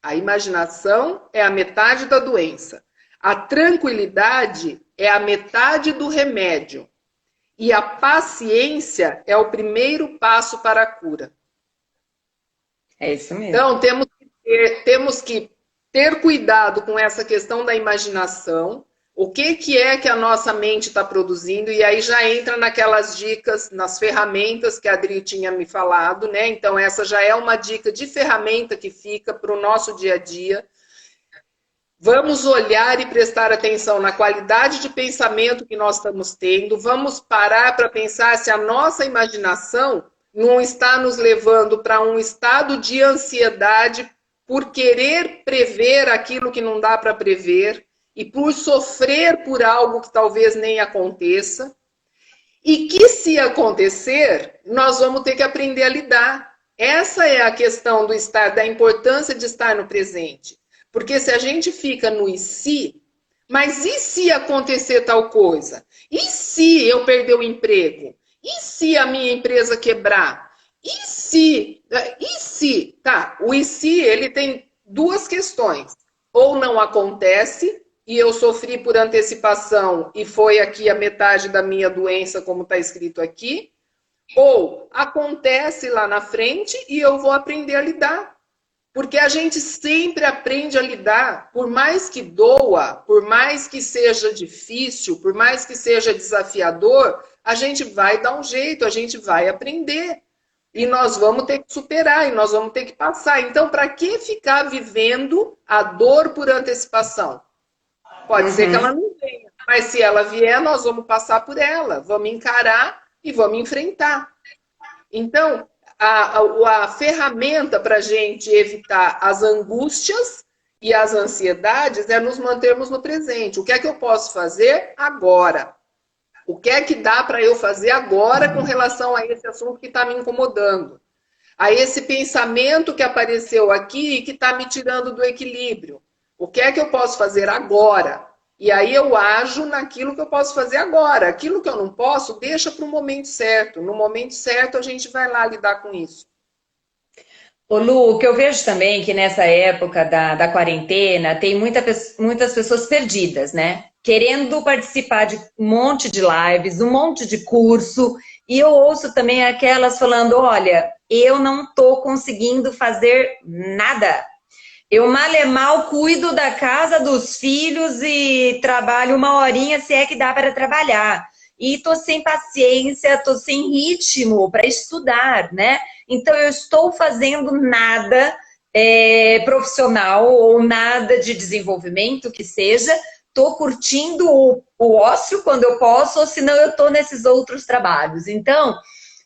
A imaginação é a metade da doença. A tranquilidade é a metade do remédio. E a paciência é o primeiro passo para a cura. É isso mesmo. Então, temos que ter cuidado com essa questão da imaginação, o que é que a nossa mente está produzindo, e aí já entra naquelas dicas, nas ferramentas que a Adri tinha me falado, né? Então, essa já é uma dica de ferramenta que fica para o nosso dia a dia. Vamos olhar e prestar atenção na qualidade de pensamento que nós estamos tendo, vamos parar para pensar se a nossa imaginação não está nos levando para um estado de ansiedade por querer prever aquilo que não dá para prever e por sofrer por algo que talvez nem aconteça. E que, se acontecer, nós vamos ter que aprender a lidar. Essa é a questão da importância de estar no presente. Porque se a gente fica no e se, mas e se acontecer tal coisa? E se eu perder o emprego? E se a minha empresa quebrar? E se? Tá, o e se, ele tem duas questões. Ou não acontece, e eu sofri por antecipação, e foi aqui a metade da minha doença, como está escrito aqui. Ou acontece lá na frente, e eu vou aprender a lidar. Porque a gente sempre aprende a lidar, por mais que doa, por mais que seja difícil, por mais que seja desafiador, a gente vai dar um jeito, a gente vai aprender. E nós vamos ter que superar, e nós vamos ter que passar. Então, para que ficar vivendo a dor por antecipação? Pode ser que ela não venha, mas se ela vier, nós vamos passar por ela, vamos encarar e vamos enfrentar. Então, a ferramenta para a gente evitar as angústias e as ansiedades é nos mantermos no presente. O que é que eu posso fazer agora? O que é que dá para eu fazer agora com relação a esse assunto que está me incomodando? A esse pensamento que apareceu aqui e que está me tirando do equilíbrio. O que é que eu posso fazer agora? E aí eu ajo naquilo que eu posso fazer agora. Aquilo que eu não posso, deixa para o momento certo. No momento certo, a gente vai lá lidar com isso. Ô Lu, o que eu vejo também é que nessa época da quarentena tem muitas pessoas perdidas, né? Querendo participar de um monte de lives, um monte de curso. E eu ouço também aquelas falando, olha, eu não estou conseguindo fazer nada. Eu mal cuido da casa, dos filhos e trabalho uma horinha se é que dá para trabalhar. E tô sem paciência, tô sem ritmo para estudar, né? Então eu estou fazendo nada profissional ou nada de desenvolvimento que seja. Tô curtindo o ócio quando eu posso, ou senão eu tô nesses outros trabalhos. Então,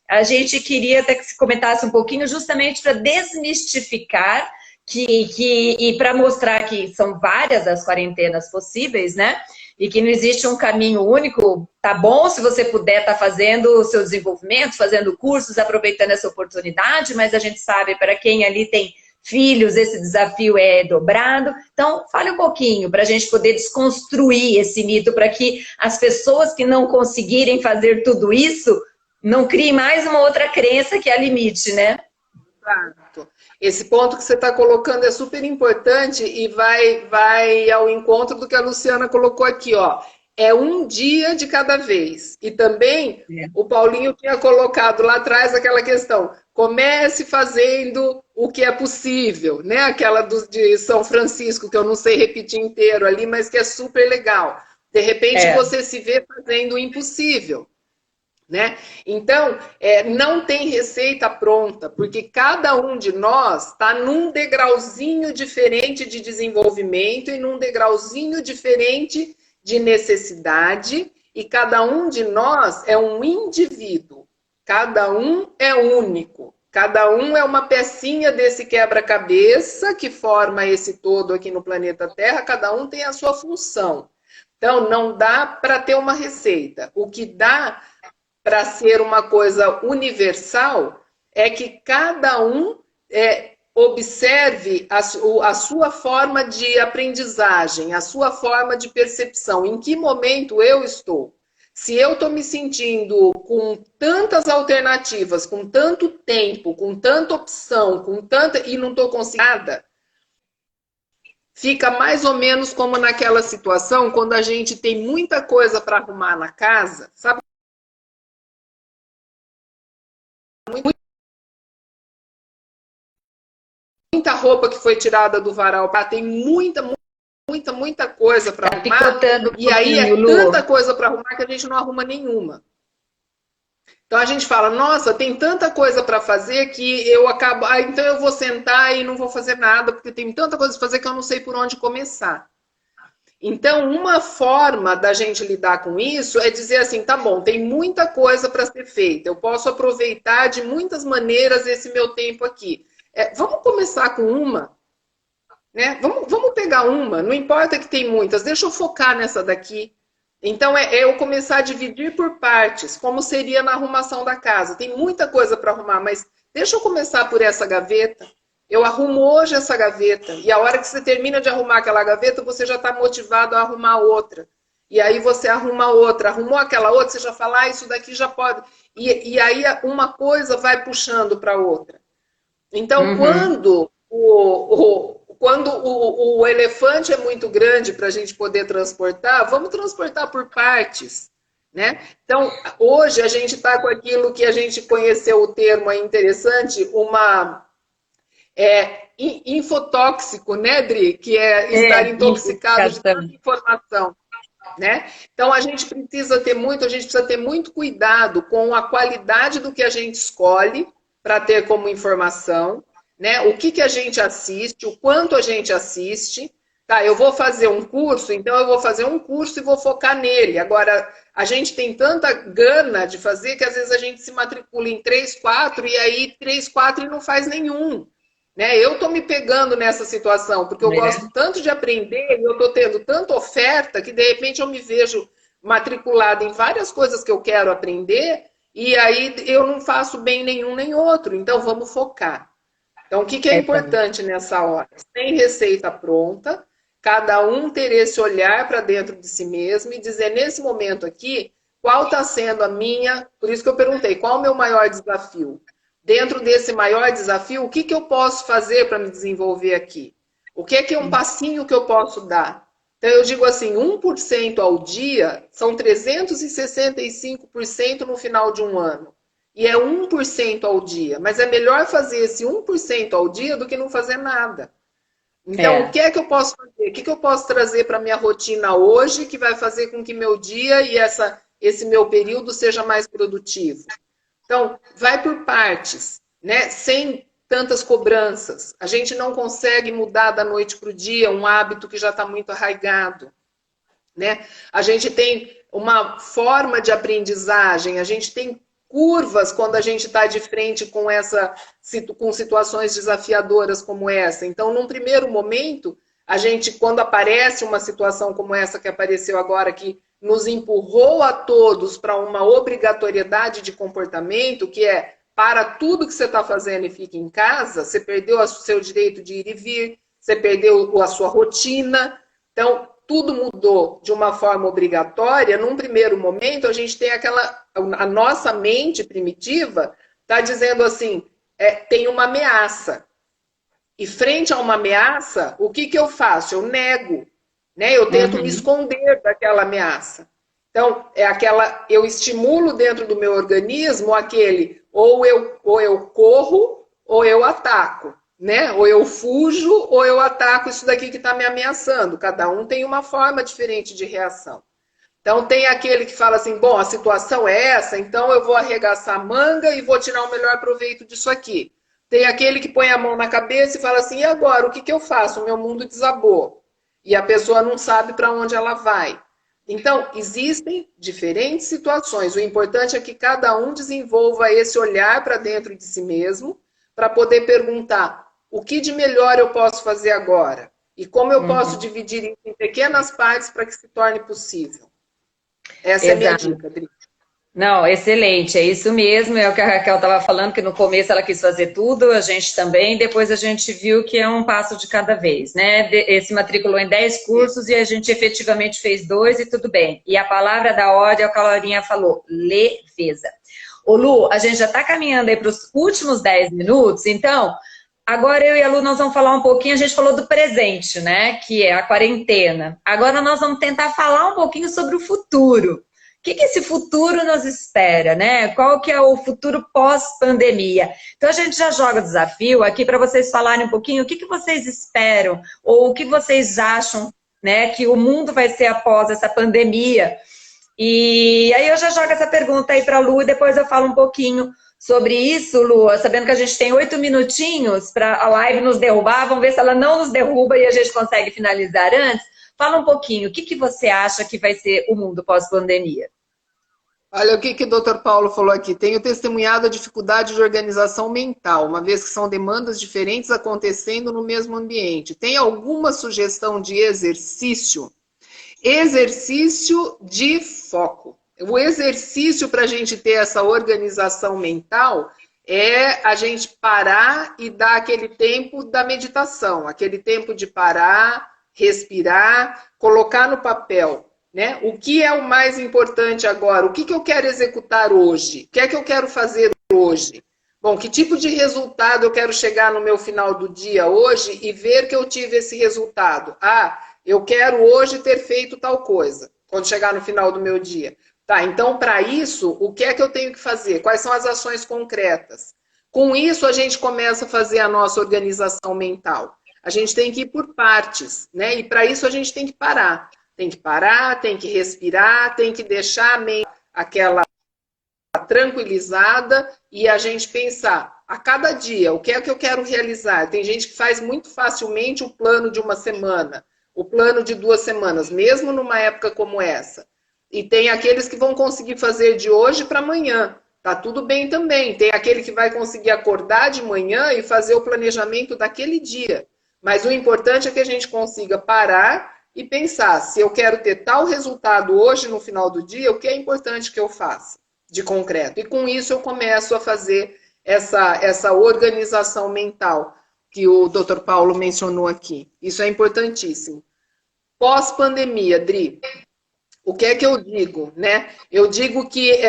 a gente queria até que se comentasse um pouquinho justamente para desmistificar E para mostrar que são várias as quarentenas possíveis, né? E que não existe um caminho único. Tá bom se você puder estar fazendo o seu desenvolvimento, fazendo cursos, aproveitando essa oportunidade, mas a gente sabe, para quem ali tem filhos, esse desafio é dobrado. Então, fale um pouquinho para a gente poder desconstruir esse mito, para que as pessoas que não conseguirem fazer tudo isso não criem mais uma outra crença que é a limite, né? Exato. Esse ponto que você está colocando é super importante e vai ao encontro do que a Luciana colocou aqui, ó. É um dia de cada vez. E também o Paulinho tinha colocado lá atrás aquela questão: comece fazendo o que é possível, né? Aquela de São Francisco, que eu não sei repetir inteiro ali, mas que é super legal. De repente você se vê fazendo o impossível. Né? Então, não tem receita pronta, porque cada um de nós está num degrauzinho diferente de desenvolvimento e num degrauzinho diferente de necessidade, e cada um de nós é um indivíduo, cada um é único, cada um é uma pecinha desse quebra-cabeça que forma esse todo aqui no planeta Terra, cada um tem a sua função. Então, não dá para ter uma receita. O que dá para ser uma coisa universal é que cada um observe a sua forma de aprendizagem, a sua forma de percepção, em que momento eu estou. Se eu estou me sentindo com tantas alternativas, com tanto tempo, com tanta opção, e não estou conseguindo nada, fica mais ou menos como naquela situação quando a gente tem muita coisa para arrumar na casa, sabe? Muita roupa que foi tirada do varal, tem muita coisa para arrumar, e aí é tanta coisa para arrumar que a gente não arruma nenhuma. Então a gente fala, nossa, tem tanta coisa para fazer que eu acabo, então eu vou sentar e não vou fazer nada, porque tem tanta coisa para fazer que eu não sei por onde começar. Então, uma forma da gente lidar com isso é dizer assim, tá bom, tem muita coisa para ser feita, eu posso aproveitar de muitas maneiras esse meu tempo aqui. Vamos começar com uma, né? Vamos pegar uma, não importa que tem muitas, deixa eu focar nessa daqui. Então, eu começar a dividir por partes, como seria na arrumação da casa. Tem muita coisa para arrumar, mas deixa eu começar por essa gaveta. Eu arrumo hoje essa gaveta, e a hora que você termina de arrumar aquela gaveta, você já está motivado a arrumar outra. E aí você arruma outra, arrumou aquela outra, você já fala, isso daqui já pode. E aí uma coisa vai puxando para outra. Então, quando o elefante é muito grande para a gente poder transportar, vamos transportar por partes. Né? Então, hoje a gente está com aquilo que a gente conheceu o termo aí interessante, infotóxico, né, Dri? Que é estar intoxicado de tanta informação. Né? Então, a gente precisa ter muito cuidado com a qualidade do que a gente escolhe para ter como informação, né? O que a gente assiste, o quanto a gente assiste. Tá, eu vou fazer um curso, então eu vou fazer um curso e vou focar nele. Agora, a gente tem tanta gana de fazer que às vezes a gente se matricula em 3, 4 e aí 3, 4 e não faz nenhum. Né? Eu estou me pegando nessa situação, porque eu gosto tanto de aprender, eu estou tendo tanta oferta que de repente eu me vejo matriculada em várias coisas que eu quero aprender e aí eu não faço bem nenhum nem outro. Então vamos focar. Então o que é importante nessa hora? Sem receita pronta, cada um ter esse olhar para dentro de si mesmo e dizer nesse momento aqui, qual está sendo a minha... Por isso que eu perguntei, qual é o meu maior desafio? Dentro desse maior desafio, o que eu posso fazer para me desenvolver aqui? O que é um passinho que eu posso dar? Então, eu digo assim, 1% ao dia são 365% no final de um ano. E é 1% ao dia. Mas é melhor fazer esse 1% ao dia do que não fazer nada. Então, o que é que eu posso fazer? O que eu posso trazer para a minha rotina hoje que vai fazer com que meu dia e esse meu período seja mais produtivo? Então, vai por partes, né? Sem tantas cobranças. A gente não consegue mudar da noite para o dia um hábito que já está muito arraigado. Né? A gente tem uma forma de aprendizagem, a gente tem curvas quando a gente está de frente com situações desafiadoras como essa. Então, num primeiro momento, a gente, quando aparece uma situação como essa que apareceu agora, que nos empurrou a todos para uma obrigatoriedade de comportamento, que é para tudo que você está fazendo e fica em casa, você perdeu o seu direito de ir e vir, você perdeu a sua rotina. Então, tudo mudou de uma forma obrigatória. Num primeiro momento, a gente tem a nossa mente primitiva está dizendo assim, tem uma ameaça. E frente a uma ameaça, o que eu faço? Eu nego, né? Eu tento me esconder daquela ameaça. Então, eu estimulo dentro do meu organismo aquele, ou eu corro, ou eu ataco. Né? Ou eu fujo ou eu ataco isso daqui que está me ameaçando. Cada um tem uma forma diferente de reação. Então tem aquele que fala assim, bom, a situação é essa, então eu vou arregaçar a manga e vou tirar o melhor proveito disso aqui. Tem aquele que põe a mão na cabeça e fala assim, e agora, o que eu faço? O meu mundo desabou. E a pessoa não sabe para onde ela vai. Então, existem diferentes situações. O importante é que cada um desenvolva esse olhar para dentro de si mesmo, para poder perguntar, o que de melhor eu posso fazer agora? E como eu posso dividir isso em pequenas partes para que se torne possível? Essa é a minha dica, Adri. Não, excelente, é isso mesmo, é o que a Raquel estava falando, que no começo ela quis fazer tudo, a gente também, depois a gente viu que é um passo de cada vez, né? Se matriculou em 10 cursos e a gente efetivamente fez 2 e tudo bem. E a palavra da ordem é o que a Laurinha falou, leveza. Ô Lu, a gente já está caminhando aí para os últimos 10 minutos, então... Agora eu e a Lu, nós vamos falar um pouquinho, a gente falou do presente, né, que é a quarentena. Agora nós vamos tentar falar um pouquinho sobre o futuro. O que esse futuro nos espera, né? Qual que é o futuro pós-pandemia? Então a gente já joga o desafio aqui para vocês falarem um pouquinho o que vocês esperam ou o que vocês acham, né, que o mundo vai ser após essa pandemia. E aí eu já jogo essa pergunta aí para a Lu e depois eu falo um pouquinho sobre isso, Lu, sabendo que a gente tem 8 minutinhos para a live nos derrubar, vamos ver se ela não nos derruba e a gente consegue finalizar antes. Fala um pouquinho, o que você acha que vai ser o mundo pós-pandemia? Olha o que o Dr. Paulo falou aqui. Tenho testemunhado a dificuldade de organização mental, uma vez que são demandas diferentes acontecendo no mesmo ambiente. Tem alguma sugestão de exercício? Exercício de foco. O exercício para a gente ter essa organização mental é a gente parar e dar aquele tempo da meditação, aquele tempo de parar, respirar, colocar no papel, né? O que é o mais importante agora? O que eu quero executar hoje? O que é que eu quero fazer hoje? Bom, que tipo de resultado eu quero chegar no meu final do dia hoje e ver que eu tive esse resultado? Ah, eu quero hoje ter feito tal coisa, quando chegar no final do meu dia. Tá, então, para isso, o que é que eu tenho que fazer? Quais são as ações concretas? Com isso, a gente começa a fazer a nossa organização mental. A gente tem que ir por partes, né? E para isso a gente tem que parar. Tem que parar, tem que respirar, tem que deixar a mente aquela tranquilizada e a gente pensar a cada dia, o que é que eu quero realizar? Tem gente que faz muito facilmente o plano de uma semana, o plano de 2 semanas, mesmo numa época como essa. E tem aqueles que vão conseguir fazer de hoje para amanhã. Tá tudo bem também. Tem aquele que vai conseguir acordar de manhã e fazer o planejamento daquele dia. Mas o importante é que a gente consiga parar e pensar, se eu quero ter tal resultado hoje no final do dia, o que é importante que eu faça de concreto? E com isso eu começo a fazer essa organização mental que o Dr. Paulo mencionou aqui. Isso é importantíssimo. Pós-pandemia, Dri, o que é que eu digo, né? Eu digo que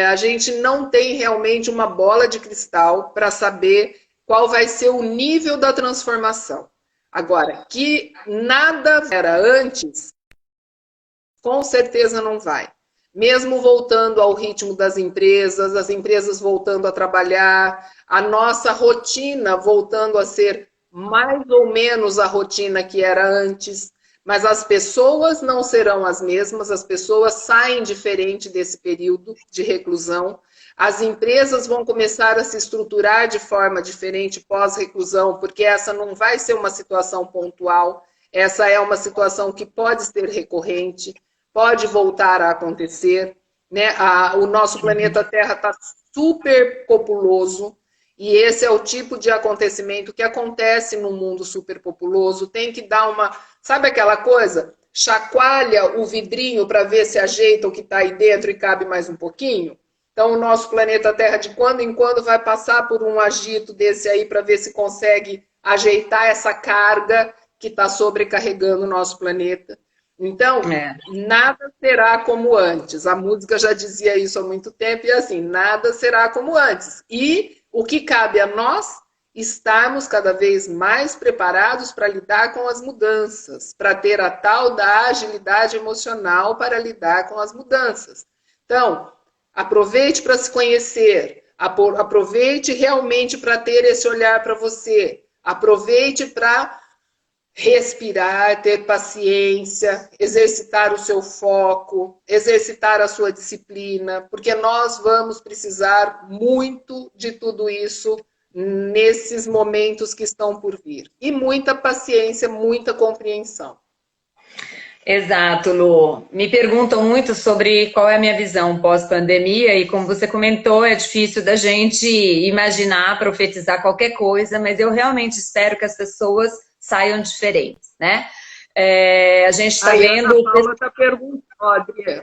a gente não tem realmente uma bola de cristal para saber qual vai ser o nível da transformação. Agora, que nada era antes, com certeza não vai. Mesmo voltando ao ritmo das empresas, as empresas voltando a trabalhar, a nossa rotina voltando a ser mais ou menos a rotina que era antes, mas as pessoas não serão as mesmas, as pessoas saem diferente desse período de reclusão, as empresas vão começar a se estruturar de forma diferente pós-reclusão, porque essa não vai ser uma situação pontual, essa é uma situação que pode ser recorrente, pode voltar a acontecer. né? O nosso planeta Terra está super populoso, e esse é o tipo de acontecimento que acontece no mundo superpopuloso. Tem que dar uma... Sabe aquela coisa? Chacoalha o vidrinho para ver se ajeita o que está aí dentro e cabe mais um pouquinho. Então, o nosso planeta Terra, de quando em quando, vai passar por um agito desse aí para ver se consegue ajeitar essa carga que está sobrecarregando o nosso planeta. Então, nada será como antes. A música já dizia isso há muito tempo, e assim, nada será como antes. E o que cabe a nós, estarmos cada vez mais preparados para lidar com as mudanças, para ter a tal da agilidade emocional para lidar com as mudanças. Então, aproveite para se conhecer, aproveite realmente para ter esse olhar para você, aproveite para respirar, ter paciência, exercitar o seu foco, exercitar a sua disciplina, porque nós vamos precisar muito de tudo isso nesses momentos que estão por vir. E muita paciência, muita compreensão. Exato, Lu. Me perguntam muito sobre qual é a minha visão pós-pandemia e como você comentou, é difícil da gente imaginar, profetizar qualquer coisa, mas eu realmente espero que as pessoas saiam diferentes, né? A gente está vendo...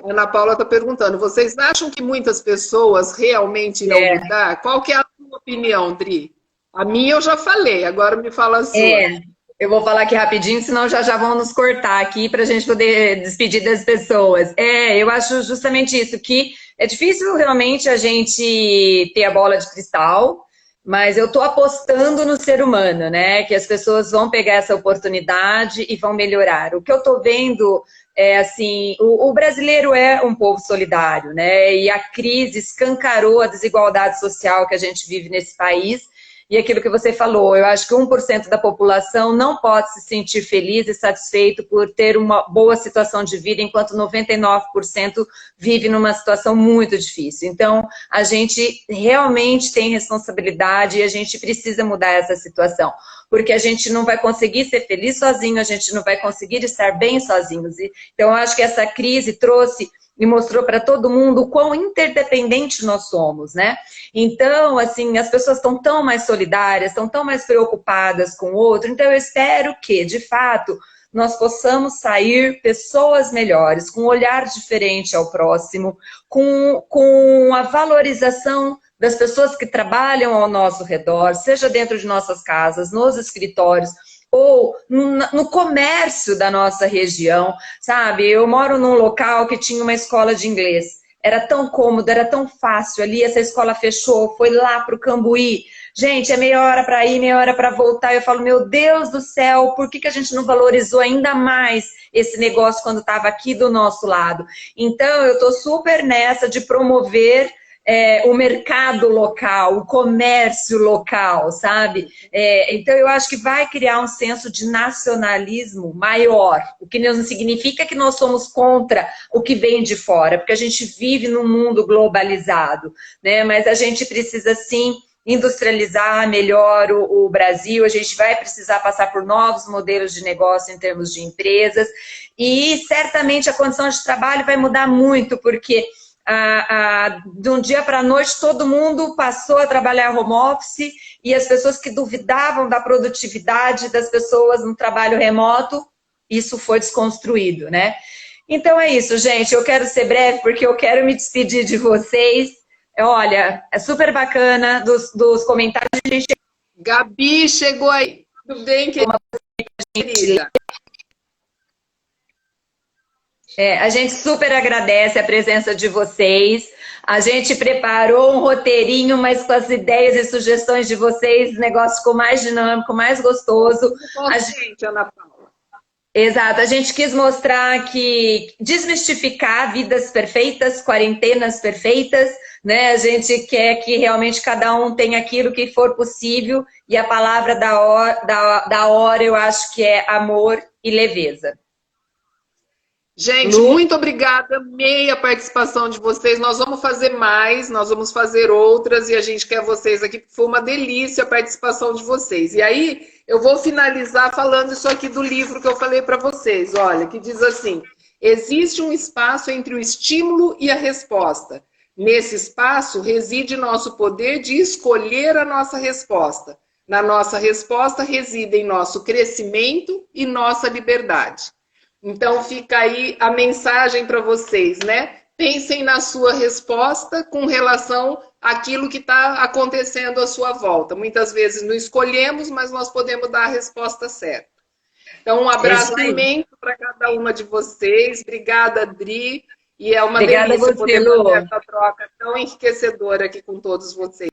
Ana Paula está perguntando, vocês acham que muitas pessoas realmente irão mudar? Qual que é a sua opinião, Dri? A minha eu já falei, agora me fala a sua. Eu vou falar aqui rapidinho, senão já vão nos cortar aqui para a gente poder despedir das pessoas. Eu acho justamente isso, que é difícil realmente a gente ter a bola de cristal, mas eu estou apostando no ser humano, né? Que as pessoas vão pegar essa oportunidade e vão melhorar. O que eu estou vendo é assim, o brasileiro é um povo solidário, né? E a crise escancarou a desigualdade social que a gente vive nesse país. E aquilo que você falou, eu acho que 1% da população não pode se sentir feliz e satisfeito por ter uma boa situação de vida, enquanto 99% vive numa situação muito difícil. Então, a gente realmente tem responsabilidade e a gente precisa mudar essa situação, porque a gente não vai conseguir ser feliz sozinho, a gente não vai conseguir estar bem sozinhos. Então, eu acho que essa crise trouxe e mostrou para todo mundo o quão interdependente nós somos, né? Então, assim, as pessoas estão tão mais solidárias, estão tão mais preocupadas com o outro. Então, eu espero que, de fato, nós possamos sair pessoas melhores, com um olhar diferente ao próximo, com a valorização das pessoas que trabalham ao nosso redor, seja dentro de nossas casas, nos escritórios, ou no comércio da nossa região, sabe? Eu moro num local que tinha uma escola de inglês. Era tão cômodo, era tão fácil ali, essa escola fechou, foi lá para o Cambuí. Gente, é meia hora para ir, meia hora para voltar. Eu falo, meu Deus do céu, por que a gente não valorizou ainda mais esse negócio quando estava aqui do nosso lado? Então, eu estou super nessa de promover o mercado local, o comércio local, sabe? Então, eu acho que vai criar um senso de nacionalismo maior, o que não significa que nós somos contra o que vem de fora, porque a gente vive num mundo globalizado, né? Mas a gente precisa, sim, industrializar melhor o Brasil, a gente vai precisar passar por novos modelos de negócio em termos de empresas, e certamente a condição de trabalho vai mudar muito, porque... de um dia para a noite todo mundo passou a trabalhar home office e as pessoas que duvidavam da produtividade das pessoas no trabalho remoto, isso foi desconstruído, né? Então é isso, gente, eu quero ser breve porque eu quero me despedir de vocês. Olha, é super bacana dos comentários. Gabi chegou aí. Tudo bem, querida? A gente super agradece a presença de vocês. A gente preparou um roteirinho, mas com as ideias e sugestões de vocês, o negócio ficou mais dinâmico, mais gostoso. Ana Paula. Exato, a gente quis mostrar que desmistificar vidas perfeitas, quarentenas perfeitas, né? A gente quer que realmente cada um tenha aquilo que for possível, e a palavra da hora eu acho que é amor e leveza. Gente, muito obrigada, amei a participação de vocês. Nós vamos fazer mais, nós vamos fazer outras e a gente quer vocês aqui, porque foi uma delícia a participação de vocês. E aí, eu vou finalizar falando isso aqui do livro que eu falei para vocês, olha, que diz assim: Existe um espaço entre o estímulo e a resposta. Nesse espaço reside nosso poder de escolher a nossa resposta. Na nossa resposta residem nosso crescimento e nossa liberdade. Então fica aí a mensagem para vocês, né? Pensem na sua resposta com relação àquilo que está acontecendo à sua volta. Muitas vezes não escolhemos, mas nós podemos dar a resposta certa. Então, um abraço imenso para cada uma de vocês. Obrigada, Adri. E é uma delícia poder fazer essa troca tão enriquecedora aqui com todos vocês.